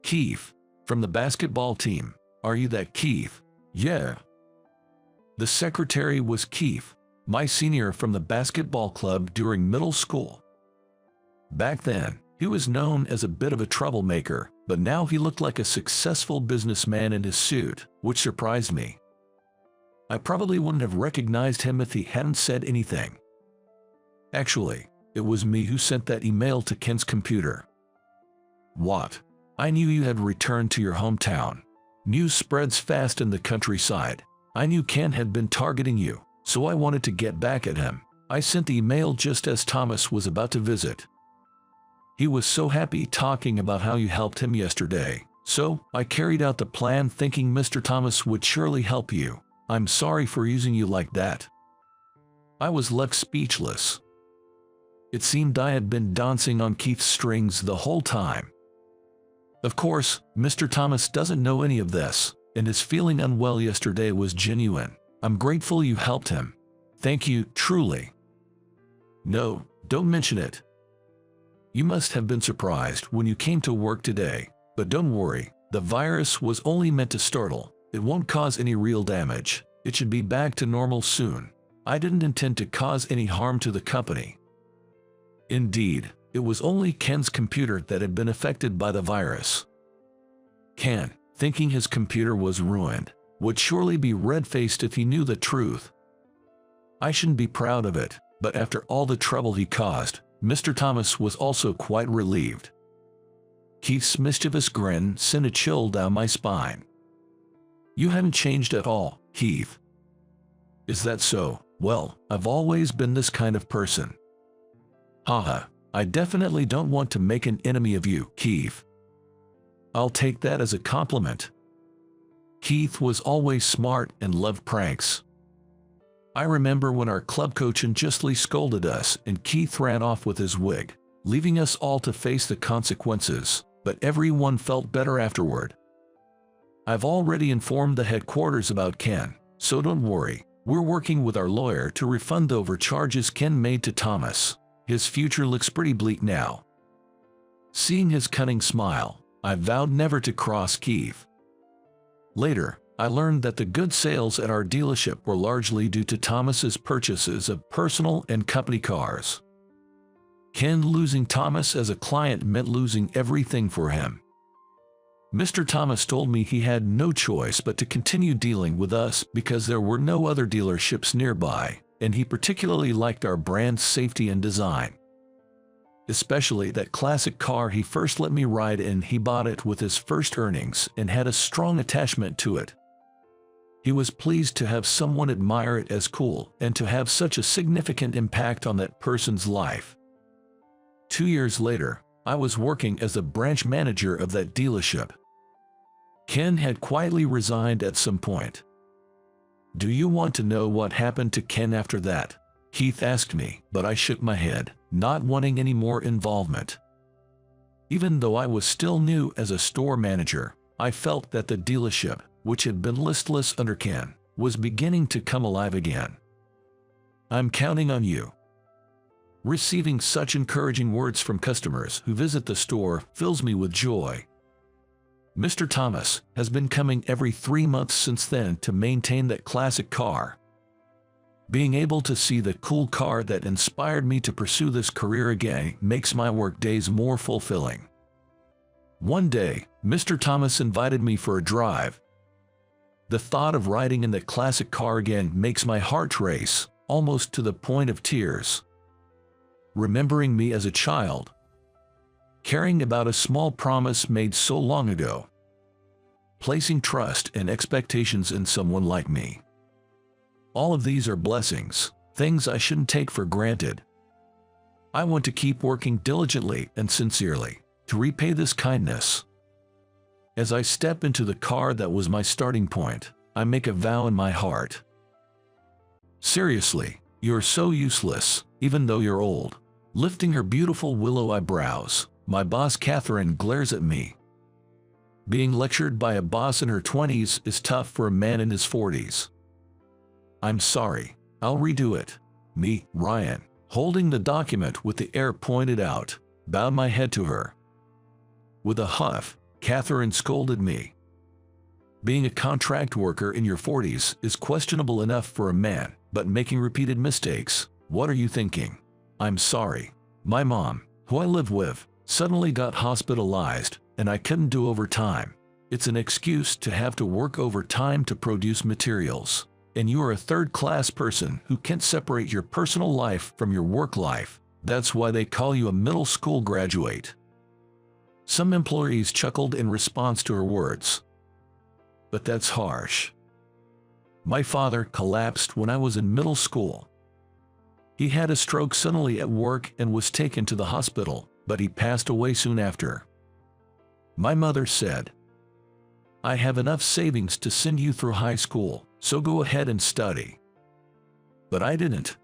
Keith, from the basketball team. Are you that Keith? Yeah. The secretary was Keith, my senior from the basketball club during middle school. Back then, he was known as a bit of a troublemaker, but now he looked like a successful businessman in his suit, which surprised me. I probably wouldn't have recognized him if he hadn't said anything. Actually, it was me who sent that email to Ken's computer. What? I knew you had returned to your hometown. News spreads fast in the countryside. I knew Ken had been targeting you, so I wanted to get back at him. I sent the email just as Thomas was about to visit. He was so happy talking about how you helped him yesterday, so I carried out the plan thinking Mr. Thomas would surely help you. I'm sorry for using you like that. I was left speechless. It seemed I had been dancing on Keith's strings the whole time. Of course, Mr. Thomas doesn't know any of this, and his feeling unwell yesterday was genuine. I'm grateful you helped him. Thank you, truly. No, don't mention it. You must have been surprised when you came to work today, but don't worry, the virus was only meant to startle. It won't cause any real damage. It should be back to normal soon. I didn't intend to cause any harm to the company. Indeed, it was only Ken's computer that had been affected by the virus. Ken, thinking his computer was ruined, would surely be red-faced if he knew the truth. I shouldn't be proud of it, but after all the trouble he caused, Mr. Thomas was also quite relieved. Keith's mischievous grin sent a chill down my spine. You haven't changed at all, Keith. Is that so? Well, I've always been this kind of person. Haha, I definitely don't want to make an enemy of you, Keith. I'll take that as a compliment. Keith was always smart and loved pranks. I remember when our club coach unjustly scolded us and Keith ran off with his wig, leaving us all to face the consequences, but everyone felt better afterward. I've already informed the headquarters about Ken, so don't worry. We're working with our lawyer to refund the overcharges Ken made to Thomas. His future looks pretty bleak now. Seeing his cunning smile, I vowed never to cross Keith. Later, I learned that the good sales at our dealership were largely due to Thomas's purchases of personal and company cars. Ken losing Thomas as a client meant losing everything for him. Mr. Thomas told me he had no choice but to continue dealing with us because there were no other dealerships nearby, and he particularly liked our brand's safety and design. Especially that classic car he first let me ride in. He bought it with his first earnings and had a strong attachment to it. He was pleased to have someone admire it as cool and to have such a significant impact on that person's life. 2 years later, I was working as a branch manager of that dealership. Ken had quietly resigned at some point. Do you want to know what happened to Ken after that? Keith asked me, but I shook my head, not wanting any more involvement. Even though I was still new as a store manager, I felt that the dealership, which had been listless under Ken, was beginning to come alive again. I'm counting on you. Receiving such encouraging words from customers who visit the store fills me with joy. Mr. Thomas has been coming every 3 months since then to maintain that classic car. Being able to see the cool car that inspired me to pursue this career again makes my work days more fulfilling. One day, Mr. Thomas invited me for a drive. The thought of riding in that classic car again makes my heart race, almost to the point of tears. Remembering me as a child, caring about a small promise made so long ago, placing trust and expectations in someone like me. All of these are blessings, things I shouldn't take for granted. I want to keep working diligently and sincerely to repay this kindness. As I step into the car that was my starting point, I make a vow in my heart. Seriously, you're so useless, even though you're old. Lifting her beautiful willow eyebrows, my boss Catherine glares at me. Being lectured by a boss in her 20s is tough for a man in his 40s. I'm sorry, I'll redo it. Me, Ryan, holding the document with the air pointed out, bowed my head to her. With a huff, Catherine scolded me. Being a contract worker in your 40s is questionable enough for a man, but making repeated mistakes, what are you thinking? I'm sorry. My mom, who I live with, suddenly got hospitalized, and I couldn't do overtime. It's an excuse to have to work overtime to produce materials. And you are a third-class person who can't separate your personal life from your work life. That's why they call you a middle school graduate. Some employees chuckled in response to her words. But that's harsh. My father collapsed when I was in middle school. He had a stroke suddenly at work and was taken to the hospital, but he passed away soon after. My mother said, I have enough savings to send you through high school, so go ahead and study. But I didn't.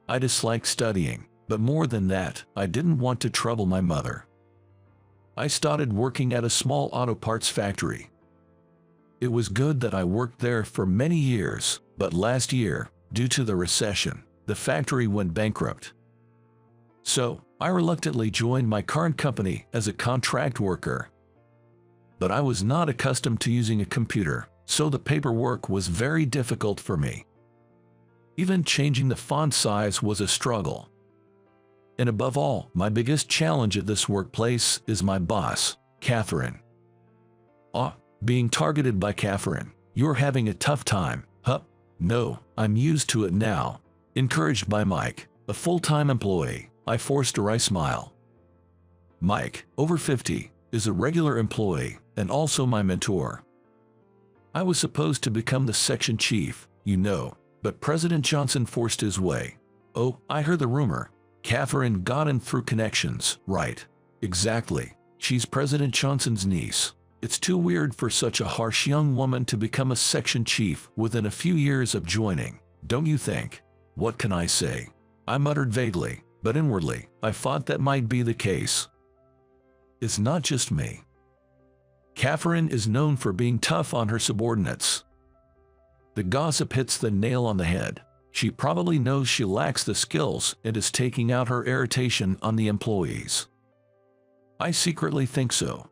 I disliked studying, but more than that, I didn't want to trouble my mother. I started working at a small auto parts factory. It was good that I worked there for many years, but last year, due to the recession, the factory went bankrupt. So, I reluctantly joined my current company as a contract worker. But I was not accustomed to using a computer, so the paperwork was very difficult for me. Even changing the font size was a struggle. And above all, my biggest challenge at this workplace is my boss, Catherine. Being targeted by Catherine. You're having a tough time, huh? No, I'm used to it now. Encouraged by Mike, a full-time employee, I forced a wry smile. Mike, over 50, is a regular employee and also my mentor. I was supposed to become the section chief, you know, but President Johnson forced his way. Oh, I heard the rumor. Catherine got in through connections, right? Exactly. She's President Johnson's niece. It's too weird for such a harsh young woman to become a section chief within a few years of joining, don't you think? What can I say? I muttered vaguely, but inwardly, I thought that might be the case. It's not just me. Catherine is known for being tough on her subordinates. The gossip hits the nail on the head. She probably knows she lacks the skills and is taking out her irritation on the employees. I secretly think so.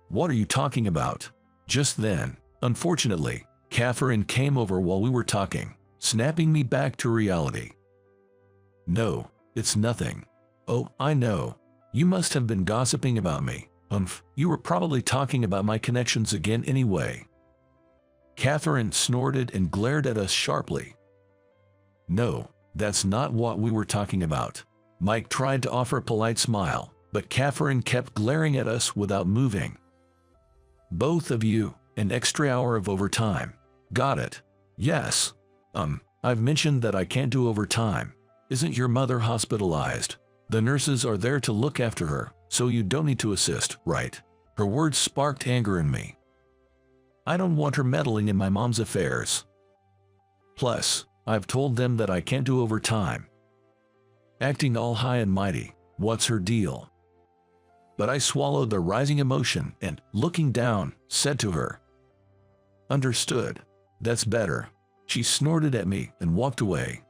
What are you talking about? Just then, unfortunately, Catherine came over while we were talking, snapping me back to reality. No, it's nothing. Oh, I know. You must have been gossiping about me. You were probably talking about my connections again anyway. Catherine snorted and glared at us sharply. No, that's not what we were talking about. Mike tried to offer a polite smile, but Catherine kept glaring at us without moving. Both of you, an extra hour of overtime. Got it. Yes. I've mentioned that I can't do overtime. Isn't your mother hospitalized? The nurses are there to look after her, so you don't need to assist, right? Her words sparked anger in me. I don't want her meddling in my mom's affairs. Plus, I've told them that I can't do overtime. Acting all high and mighty, what's her deal? But I swallowed the rising emotion and, looking down, said to her, Understood. That's better. She snorted at me and walked away.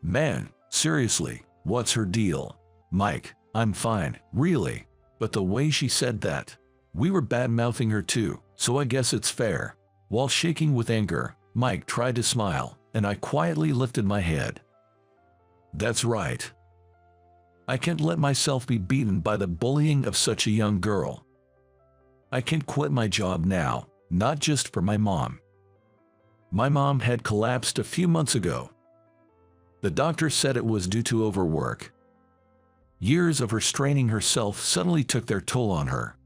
Man, seriously, what's her deal? Mike, I'm fine, really. But the way she said that, we were bad-mouthing her too, so I guess it's fair. While shaking with anger, Mike tried to smile, and I quietly lifted my head. That's right. I can't let myself be beaten by the bullying of such a young girl. I can't quit my job now, not just for my mom. My mom had collapsed a few months ago. The doctor said it was due to overwork. Years of her straining herself suddenly took their toll on her.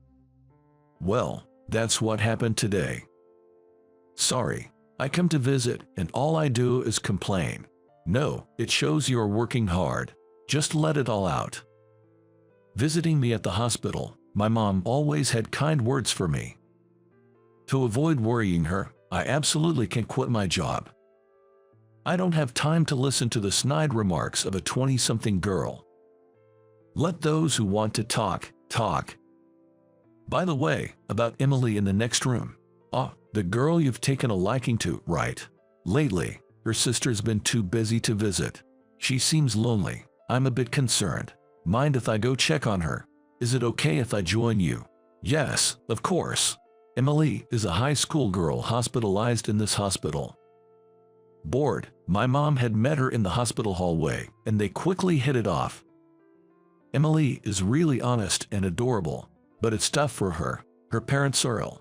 Well, that's what happened today. Sorry, I come to visit and all I do is complain. No, it shows you're working hard. Just let it all out. Visiting me at the hospital, my mom always had kind words for me. To avoid worrying her, I absolutely can't quit my job. I don't have time to listen to the snide remarks of a 20-something girl. Let those who want to talk, talk. By the way, about Emily in the next room. The girl you've taken a liking to, right? Lately, her sister's been too busy to visit. She seems lonely. I'm a bit concerned. Mind if I go check on her? Is it okay if I join you? Yes, of course. Emily is a high school girl hospitalized in this hospital. Bored, my mom had met her in the hospital hallway, and they quickly hit it off. Emily is really honest and adorable, but it's tough for her. Her parents are ill.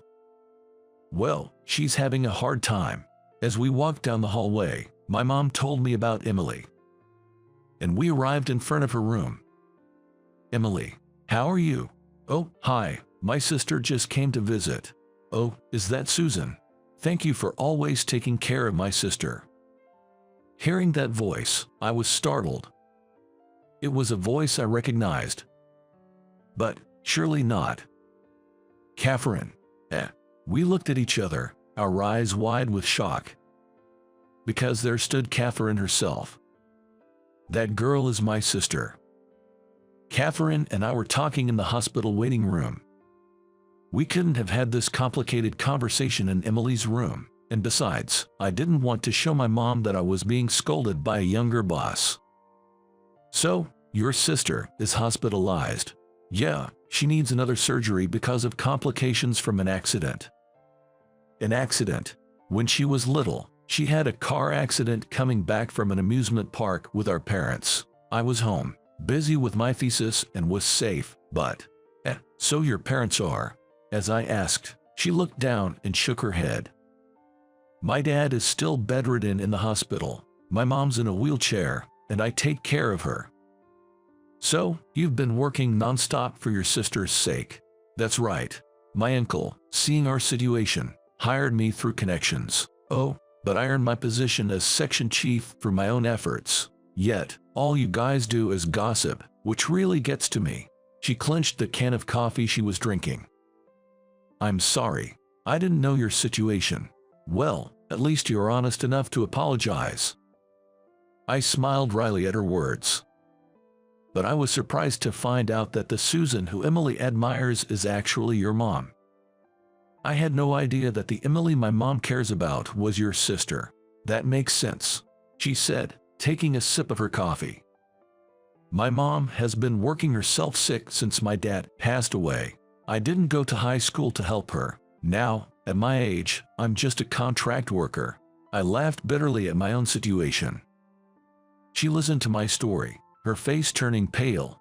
Well, she's having a hard time. As we walked down the hallway, my mom told me about Emily. And we arrived in front of her room. Emily, how are you? Oh, hi, my sister just came to visit. Oh, is that Susan? Thank you for always taking care of my sister. Hearing that voice, I was startled. It was a voice I recognized. But surely not. Catherine. We looked at each other, our eyes wide with shock. Because there stood Catherine herself. That girl is my sister. Catherine and I were talking in the hospital waiting room. We couldn't have had this complicated conversation in Emily's room, and besides, I didn't want to show my mom that I was being scolded by a younger boss. So, your sister is hospitalized. Yeah, she needs another surgery because of complications from an accident. An accident. When she was little, she had a car accident coming back from an amusement park with our parents. I was home, busy with my thesis and was safe, but... So your parents are? As I asked, she looked down and shook her head. My dad is still bedridden in the hospital. My mom's in a wheelchair, and I take care of her. So, you've been working non-stop for your sister's sake. That's right. My uncle, seeing our situation, hired me through connections. Oh, but I earned my position as section chief through my own efforts. Yet, all you guys do is gossip, which really gets to me. She clenched the can of coffee she was drinking. I'm sorry. I didn't know your situation. Well, at least you're honest enough to apologize. I smiled wryly at her words. But I was surprised to find out that the Susan who Emily admires is actually your mom. I had no idea that the Emily my mom cares about was your sister. That makes sense, she said, taking a sip of her coffee. My mom has been working herself sick since my dad passed away. I didn't go to high school to help her. Now, at my age, I'm just a contract worker. I laughed bitterly at my own situation. She listened to my story, her face turning pale.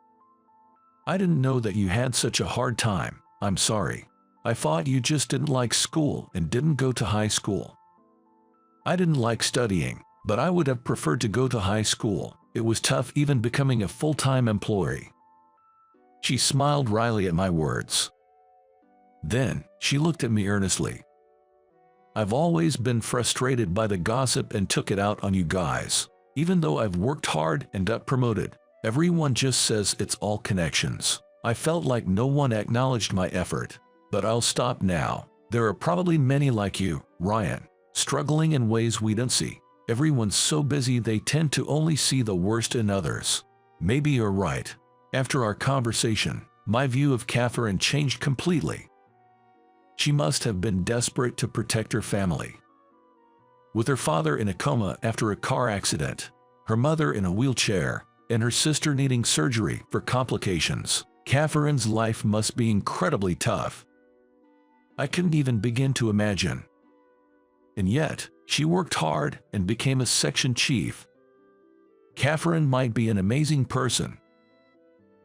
"I didn't know that you had such a hard time. I'm sorry. I thought you just didn't like school and didn't go to high school." "I didn't like studying, but I would have preferred to go to high school. It was tough even becoming a full-time employee." She smiled wryly at my words. Then, she looked at me earnestly. "I've always been frustrated by the gossip and took it out on you guys. Even though I've worked hard and got promoted, everyone just says it's all connections. I felt like no one acknowledged my effort. But I'll stop now. There are probably many like you, Ryan, struggling in ways we don't see. Everyone's so busy they tend to only see the worst in others." Maybe you're right. After our conversation, my view of Catherine changed completely. She must have been desperate to protect her family. With her father in a coma after a car accident, her mother in a wheelchair, and her sister needing surgery for complications, Catherine's life must be incredibly tough. I couldn't even begin to imagine. And yet, she worked hard and became a section chief. Catherine might be an amazing person.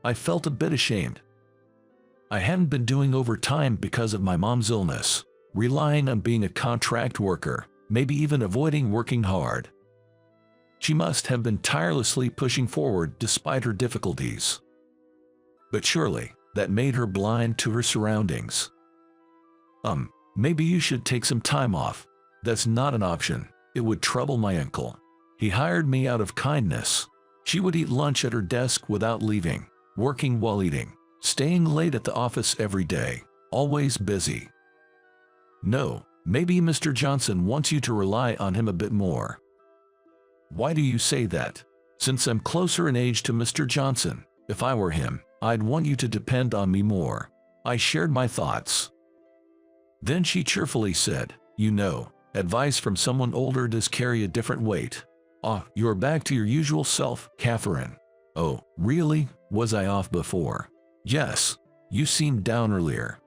I felt a bit ashamed. I hadn't been doing overtime because of my mom's illness, relying on being a contract worker, maybe even avoiding working hard. She must have been tirelessly pushing forward despite her difficulties. But surely, that made her blind to her surroundings. Maybe you should take some time off." "That's not an option. It would trouble my uncle. He hired me out of kindness." She would eat lunch at her desk without leaving, working while eating, staying late at the office every day, always busy. "No, maybe Mr. Johnson wants you to rely on him a bit more." "Why do you say that?" "Since I'm closer in age to Mr. Johnson, if I were him, I'd want you to depend on me more." I shared my thoughts. Then she cheerfully said, "You know, advice from someone older does carry a different weight." "Ah, you're back to your usual self, Catherine." "Oh, really? Was I off before?" "Yes, you seemed down earlier."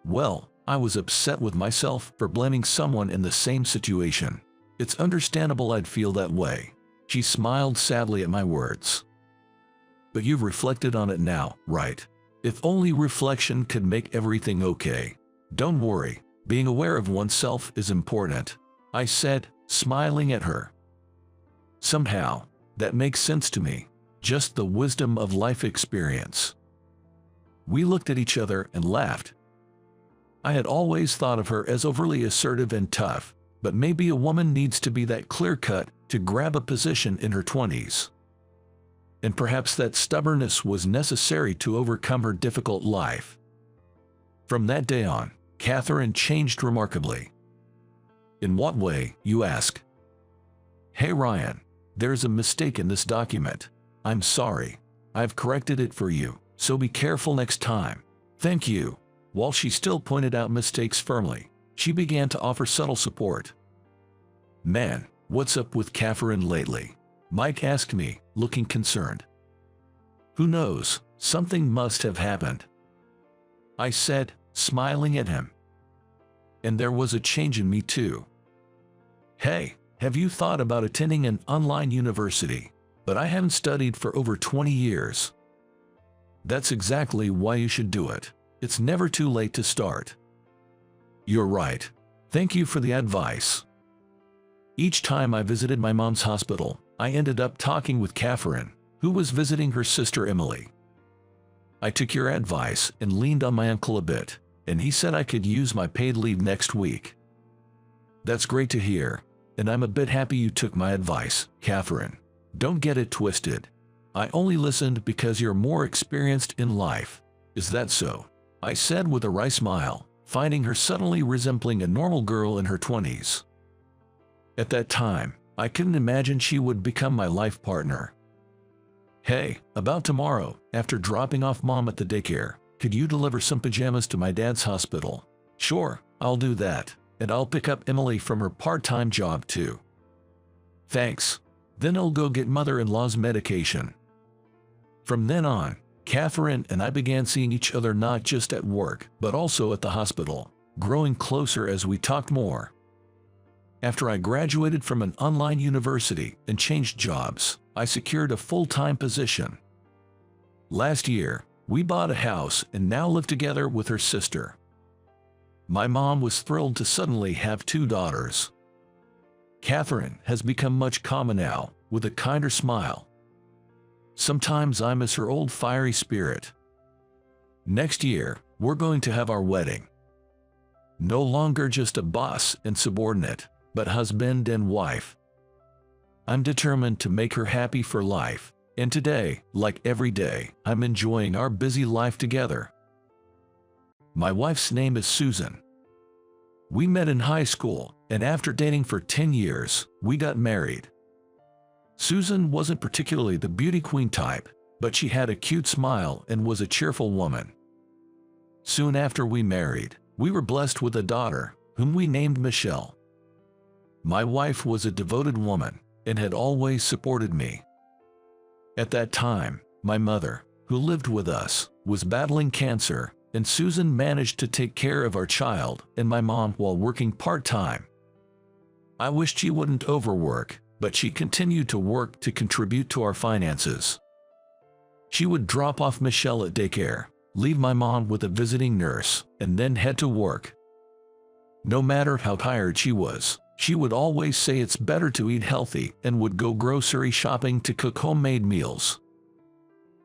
"Well, I was upset with myself for blaming someone in the same situation. It's understandable I'd feel that way." She smiled sadly at my words. "But you've reflected on it now, right? If only reflection could make everything okay." "Don't worry, being aware of oneself is important," I said, smiling at her. Somehow, that makes sense to me. Just the wisdom of life experience. We looked at each other and laughed. I had always thought of her as overly assertive and tough, but maybe a woman needs to be that clear-cut to grab a position in her 20s. And perhaps that stubbornness was necessary to overcome her difficult life. From that day on, Catherine changed remarkably. "In what way, you ask?" "Hey Ryan, there's a mistake in this document. I'm sorry. I've corrected it for you, so be careful next time." "Thank you." While she still pointed out mistakes firmly, she began to offer subtle support. "Man, what's up with Catherine lately?" Mike asked me, looking concerned. "Who knows, something must have happened," I said, smiling at him. And there was a change in me too. "Hey, have you thought about attending an online university?" "But I haven't studied for over 20 years. "That's exactly why you should do it. It's never too late to start." "You're right. Thank you for the advice." Each time I visited my mom's hospital, I ended up talking with Catherine, who was visiting her sister Emily. "I took your advice and leaned on my uncle a bit, and he said I could use my paid leave next week." "That's great to hear, and I'm a bit happy you took my advice, Catherine. Don't get it twisted. I only listened because you're more experienced in life." "Is that so?" I said with a wry smile, finding her suddenly resembling a normal girl in her 20s. At that time, I couldn't imagine she would become my life partner. "Hey, about tomorrow, after dropping off Mom at the daycare, could you deliver some pajamas to my dad's hospital?" "Sure, I'll do that, and I'll pick up Emily from her part-time job too." "Thanks. Then I'll go get mother-in-law's medication." From then on, Catherine and I began seeing each other not just at work, but also at the hospital, growing closer as we talked more. After I graduated from an online university and changed jobs, I secured a full-time position. Last year, we bought a house and now live together with her sister. My mom was thrilled to suddenly have 2 daughters. Catherine has become much calmer now, with a kinder smile. Sometimes I miss her old fiery spirit. Next year, we're going to have our wedding. No longer just a boss and subordinate, but husband and wife. I'm determined to make her happy for life, and today, like every day, I'm enjoying our busy life together. My wife's name is Susan. We met in high school, and after dating for 10 years, we got married. Susan wasn't particularly the beauty queen type, but she had a cute smile and was a cheerful woman. Soon after we married, we were blessed with a daughter, whom we named Michelle. My wife was a devoted woman and had always supported me. At that time, my mother, who lived with us, was battling cancer, and Susan managed to take care of our child and my mom while working part-time. I wished she wouldn't overwork, but she continued to work to contribute to our finances. She would drop off Michelle at daycare, leave my mom with a visiting nurse, and then head to work. No matter how tired she was, she would always say it's better to eat healthy and would go grocery shopping to cook homemade meals.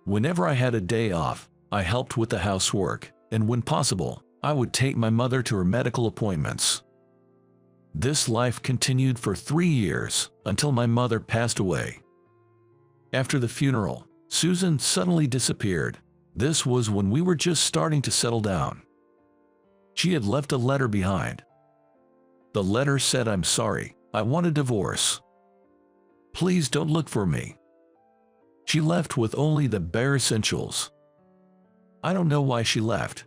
Whenever I had a day off, I helped with the housework, and when possible, I would take my mother to her medical appointments. This life continued for 3 years, until my mother passed away. After the funeral, Susan suddenly disappeared. This was when we were just starting to settle down. She had left a letter behind. The letter said, "I'm sorry, I want a divorce. Please don't look for me." She left with only the bare essentials. I don't know why she left.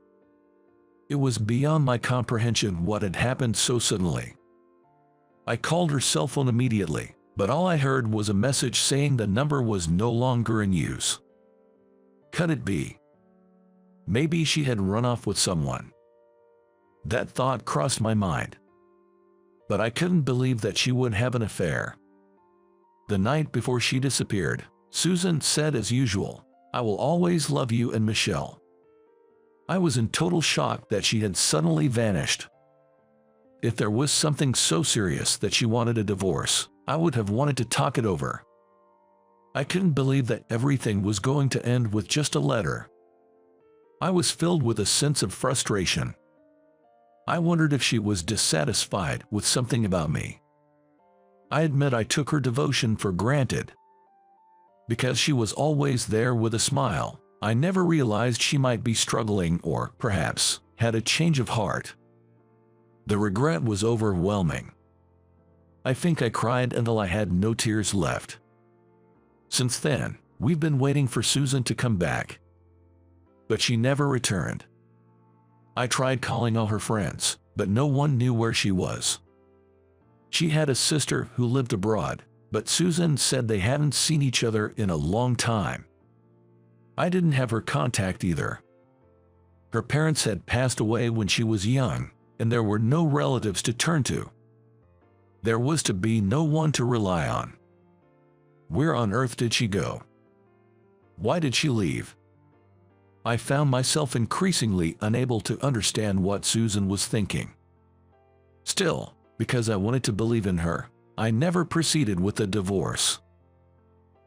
It was beyond my comprehension what had happened so suddenly. I called her cell phone immediately, but all I heard was a message saying the number was no longer in use. Could it be? Maybe she had run off with someone. That thought crossed my mind. But I couldn't believe that she would have an affair. The night before she disappeared, Susan said as usual, "I will always love you and Michelle." I was in total shock that she had suddenly vanished. If there was something so serious that she wanted a divorce, I would have wanted to talk it over. I couldn't believe that everything was going to end with just a letter. I was filled with a sense of frustration. I wondered if she was dissatisfied with something about me. I admit I took her devotion for granted. Because she was always there with a smile, I never realized she might be struggling or, perhaps, had a change of heart. The regret was overwhelming. I think I cried until I had no tears left. Since then, we've been waiting for Susan to come back. But she never returned. I tried calling all her friends, but no one knew where she was. She had a sister who lived abroad, but Susan said they hadn't seen each other in a long time. I didn't have her contact either. Her parents had passed away when she was young, and there were no relatives to turn to. There was to be no one to rely on. Where on earth did she go? Why did she leave? I found myself increasingly unable to understand what Susan was thinking. Still, because I wanted to believe in her, I never proceeded with the divorce.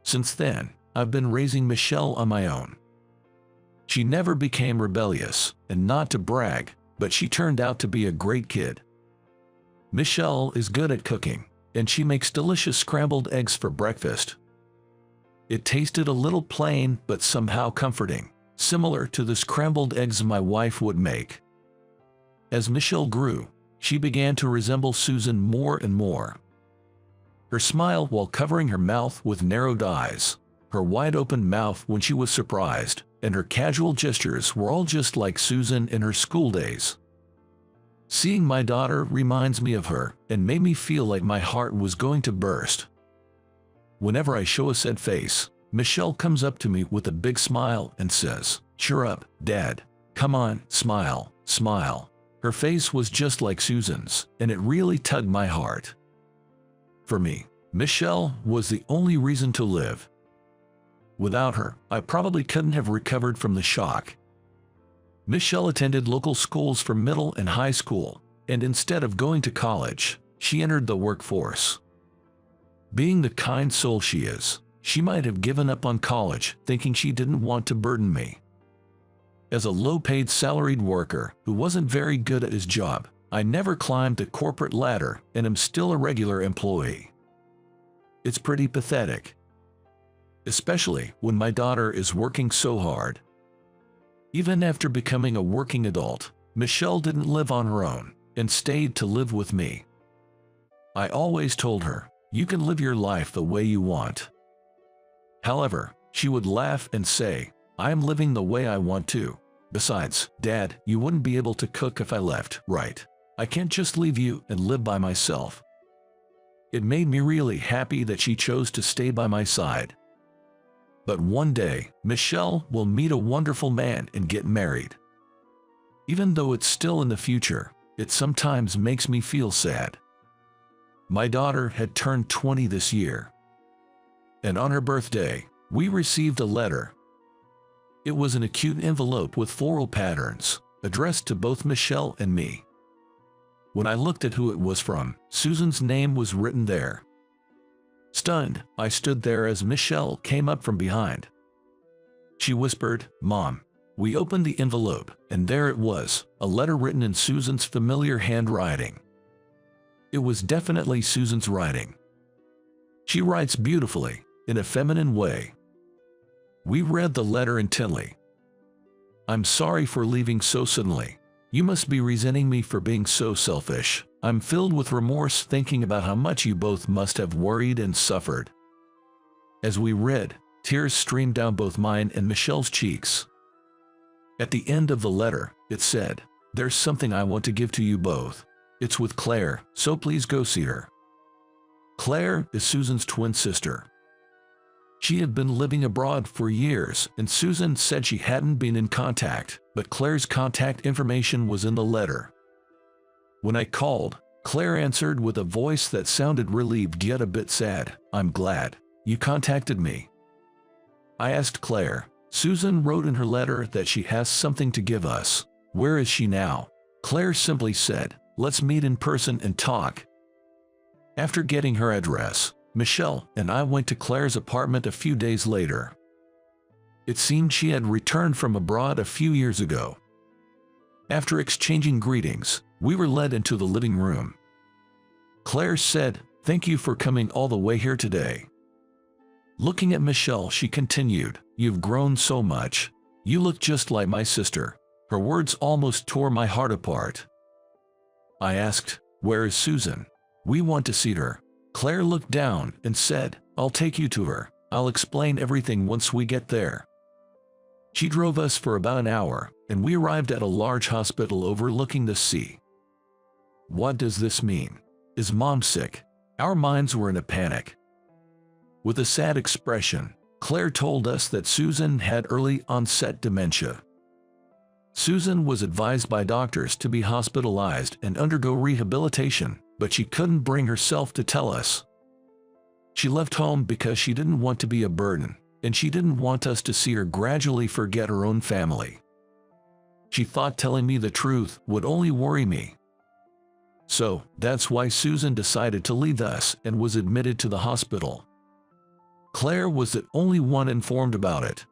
Since then, I've been raising Michelle on my own. She never became rebellious, and not to brag, but she turned out to be a great kid. Michelle is good at cooking, and she makes delicious scrambled eggs for breakfast. It tasted a little plain but somehow comforting, similar to the scrambled eggs my wife would make. As Michelle grew, she began to resemble Susan more and more. Her smile while covering her mouth with narrowed eyes, her wide-open mouth when she was surprised, and her casual gestures were all just like Susan in her school days. Seeing my daughter reminds me of her and made me feel like my heart was going to burst. Whenever I show a sad face, Michelle comes up to me with a big smile and says, "Cheer up, Dad. Come on, smile, smile." Her face was just like Susan's, and it really tugged my heart. For me, Michelle was the only reason to live. Without her, I probably couldn't have recovered from the shock. Michelle attended local schools for middle and high school, and instead of going to college, she entered the workforce. Being the kind soul she is, she might have given up on college thinking she didn't want to burden me. As a low-paid salaried worker who wasn't very good at his job, I never climbed the corporate ladder and am still a regular employee. It's pretty pathetic. Especially when my daughter is working so hard. Even after becoming a working adult, Michelle didn't live on her own and stayed to live with me. I always told her, "You can live your life the way you want." However, she would laugh and say, "I'm living the way I want to. Besides, Dad, you wouldn't be able to cook if I left, right? I can't just leave you and live by myself." It made me really happy that she chose to stay by my side. But one day, Michelle will meet a wonderful man and get married. Even though it's still in the future, it sometimes makes me feel sad. My daughter had turned 20 this year. And on her birthday, we received a letter. It was an acute envelope with floral patterns, addressed to both Michelle and me. When I looked at who it was from, Susan's name was written there. Stunned, I stood there as Michelle came up from behind. She whispered, "Mom." We opened the envelope, and there it was, a letter written in Susan's familiar handwriting. It was definitely Susan's writing. She writes beautifully, in a feminine way. We read the letter intently. "I'm sorry for leaving so suddenly. You must be resenting me for being so selfish. I'm filled with remorse thinking about how much you both must have worried and suffered." As we read, tears streamed down both mine and Michelle's cheeks. At the end of the letter, it said, "There's something I want to give to you both. It's with Claire, so please go see her." Claire is Susan's twin sister. She had been living abroad for years, and Susan said she hadn't been in contact, but Claire's contact information was in the letter. When I called, Claire answered with a voice that sounded relieved yet a bit sad. "I'm glad you contacted me." I asked Claire. Susan wrote in her letter that she has something to give us. Where is she now? Claire simply said, "Let's meet in person and talk." After getting her address, Michelle and I went to Claire's apartment a few days later. It seemed she had returned from abroad a few years ago. After exchanging greetings, we were led into the living room. Claire said, "Thank you for coming all the way here today." Looking at Michelle, she continued, "You've grown so much. You look just like my sister." Her words almost tore my heart apart. I asked, "Where is Susan? We want to see her." Claire looked down and said, "I'll take you to her. I'll explain everything once we get there." She drove us for about an hour, and we arrived at a large hospital overlooking the sea. What does this mean? Is Mom sick? Our minds were in a panic. With a sad expression, Claire told us that Susan had early onset dementia. Susan was advised by doctors to be hospitalized and undergo rehabilitation, but she couldn't bring herself to tell us. She left home because she didn't want to be a burden, and she didn't want us to see her gradually forget her own family. She thought telling me the truth would only worry me. So, that's why Susan decided to leave us and was admitted to the hospital. Claire was the only one informed about it.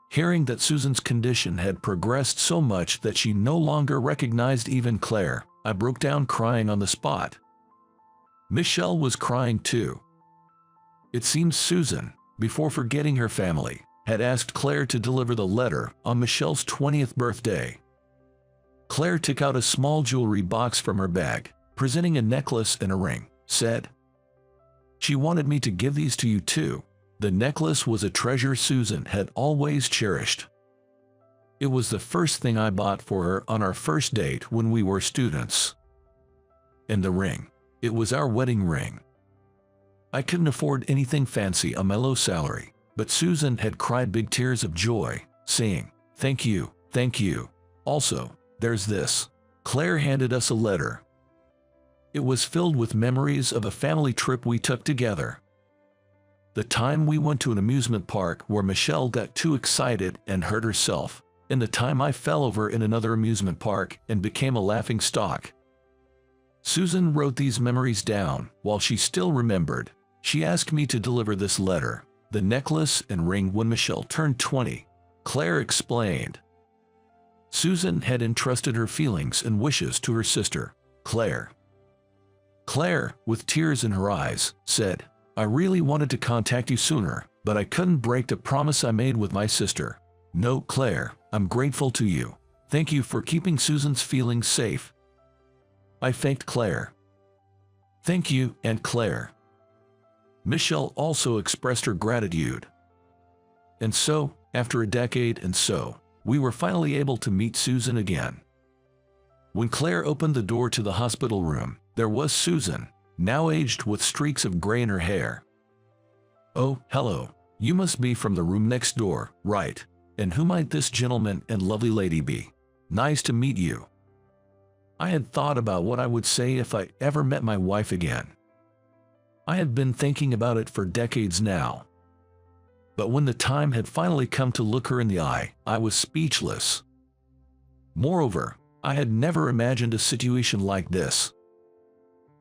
Hearing that Susan's condition had progressed so much that she no longer recognized even Claire, I broke down crying on the spot. Michelle was crying too. It seems Susan, before forgetting her family, had asked Claire to deliver the letter on Michelle's 20th birthday. Claire took out a small jewelry box from her bag, presenting a necklace and a ring, said, "She wanted me to give these to you too." The necklace was a treasure Susan had always cherished. It was the first thing I bought for her on our first date when we were students. And the ring. It was our wedding ring. I couldn't afford anything fancy on my low salary, but Susan had cried big tears of joy, saying, "Thank you, thank you." Also, there's this. Claire handed us a letter. It was filled with memories of a family trip we took together. The time we went to an amusement park where Michelle got too excited and hurt herself, and the time I fell over in another amusement park and became a laughing stock. Susan wrote these memories down while she still remembered. She asked me to deliver this letter, the necklace and ring, when Michelle turned 20. Claire explained. Susan had entrusted her feelings and wishes to her sister, Claire. Claire, with tears in her eyes, said, "I really wanted to contact you sooner, but I couldn't break the promise I made with my sister. No, Claire, I'm grateful to you. Thank you for keeping Susan's feelings safe." I thanked Claire. "Thank you, Aunt Claire." Michelle also expressed her gratitude. And so, after a decade we were finally able to meet Susan again. When Claire opened the door to the hospital room, there was Susan, now aged with streaks of gray in her hair. "Oh, hello. You must be from the room next door, right? And who might this gentleman and lovely lady be? Nice to meet you." I had thought about what I would say if I ever met my wife again. I had been thinking about it for decades now. But when the time had finally come to look her in the eye, I was speechless. Moreover, I had never imagined a situation like this.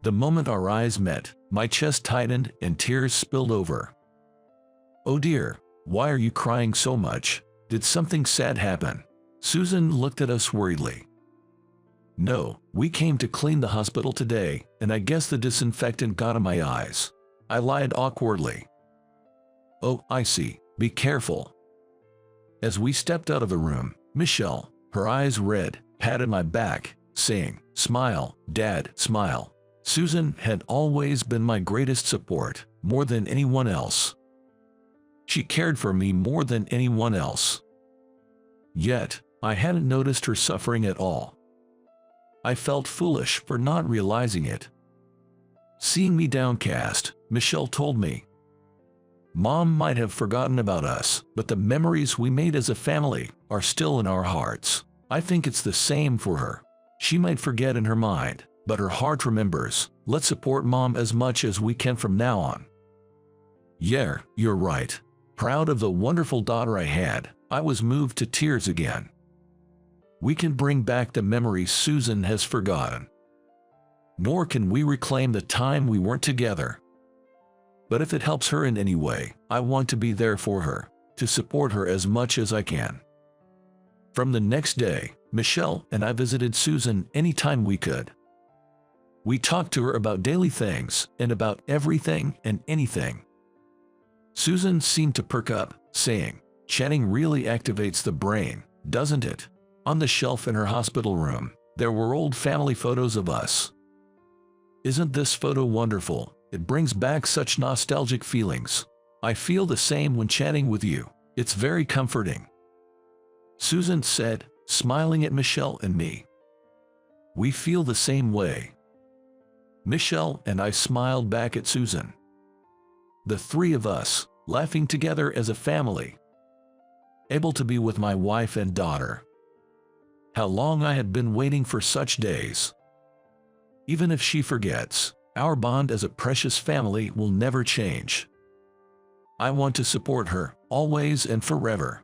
The moment our eyes met, my chest tightened and tears spilled over. "Oh dear, why are you crying so much? Did something sad happen?" Susan looked at us worriedly. "No, we came to clean the hospital today, and I guess the disinfectant got in my eyes," I lied awkwardly. "Oh, I see. Be careful." As we stepped out of the room, Michelle, her eyes red, patted my back, saying, "Smile, Dad, smile." Susan had always been my greatest support, more than anyone else. She cared for me more than anyone else. Yet, I hadn't noticed her suffering at all. I felt foolish for not realizing it. Seeing me downcast, Michelle told me, "Mom might have forgotten about us, but the memories we made as a family are still in our hearts. I think it's the same for her. She might forget in her mind, but her heart remembers. Let's support Mom as much as we can from now on." Yeah, you're right. Proud of the wonderful daughter I had, I was moved to tears again. We can bring back the memories Susan has forgotten. Nor can we reclaim the time we weren't together. But if it helps her in any way, I want to be there for her, to support her as much as I can. From the next day, Michelle and I visited Susan anytime we could. We talked to her about daily things and about everything and anything. Susan seemed to perk up, saying, "Chatting really activates the brain, doesn't it?" On the shelf in her hospital room, there were old family photos of us. "Isn't this photo wonderful? It brings back such nostalgic feelings. I feel the same when chatting with you. It's very comforting," Susan said, smiling at Michelle and me. "We feel the same way." Michelle and I smiled back at Susan. The three of us, laughing together as a family. Able to be with my wife and daughter. How long I had been waiting for such days. Even if she forgets, our bond as a precious family will never change. I want to support her, always and forever.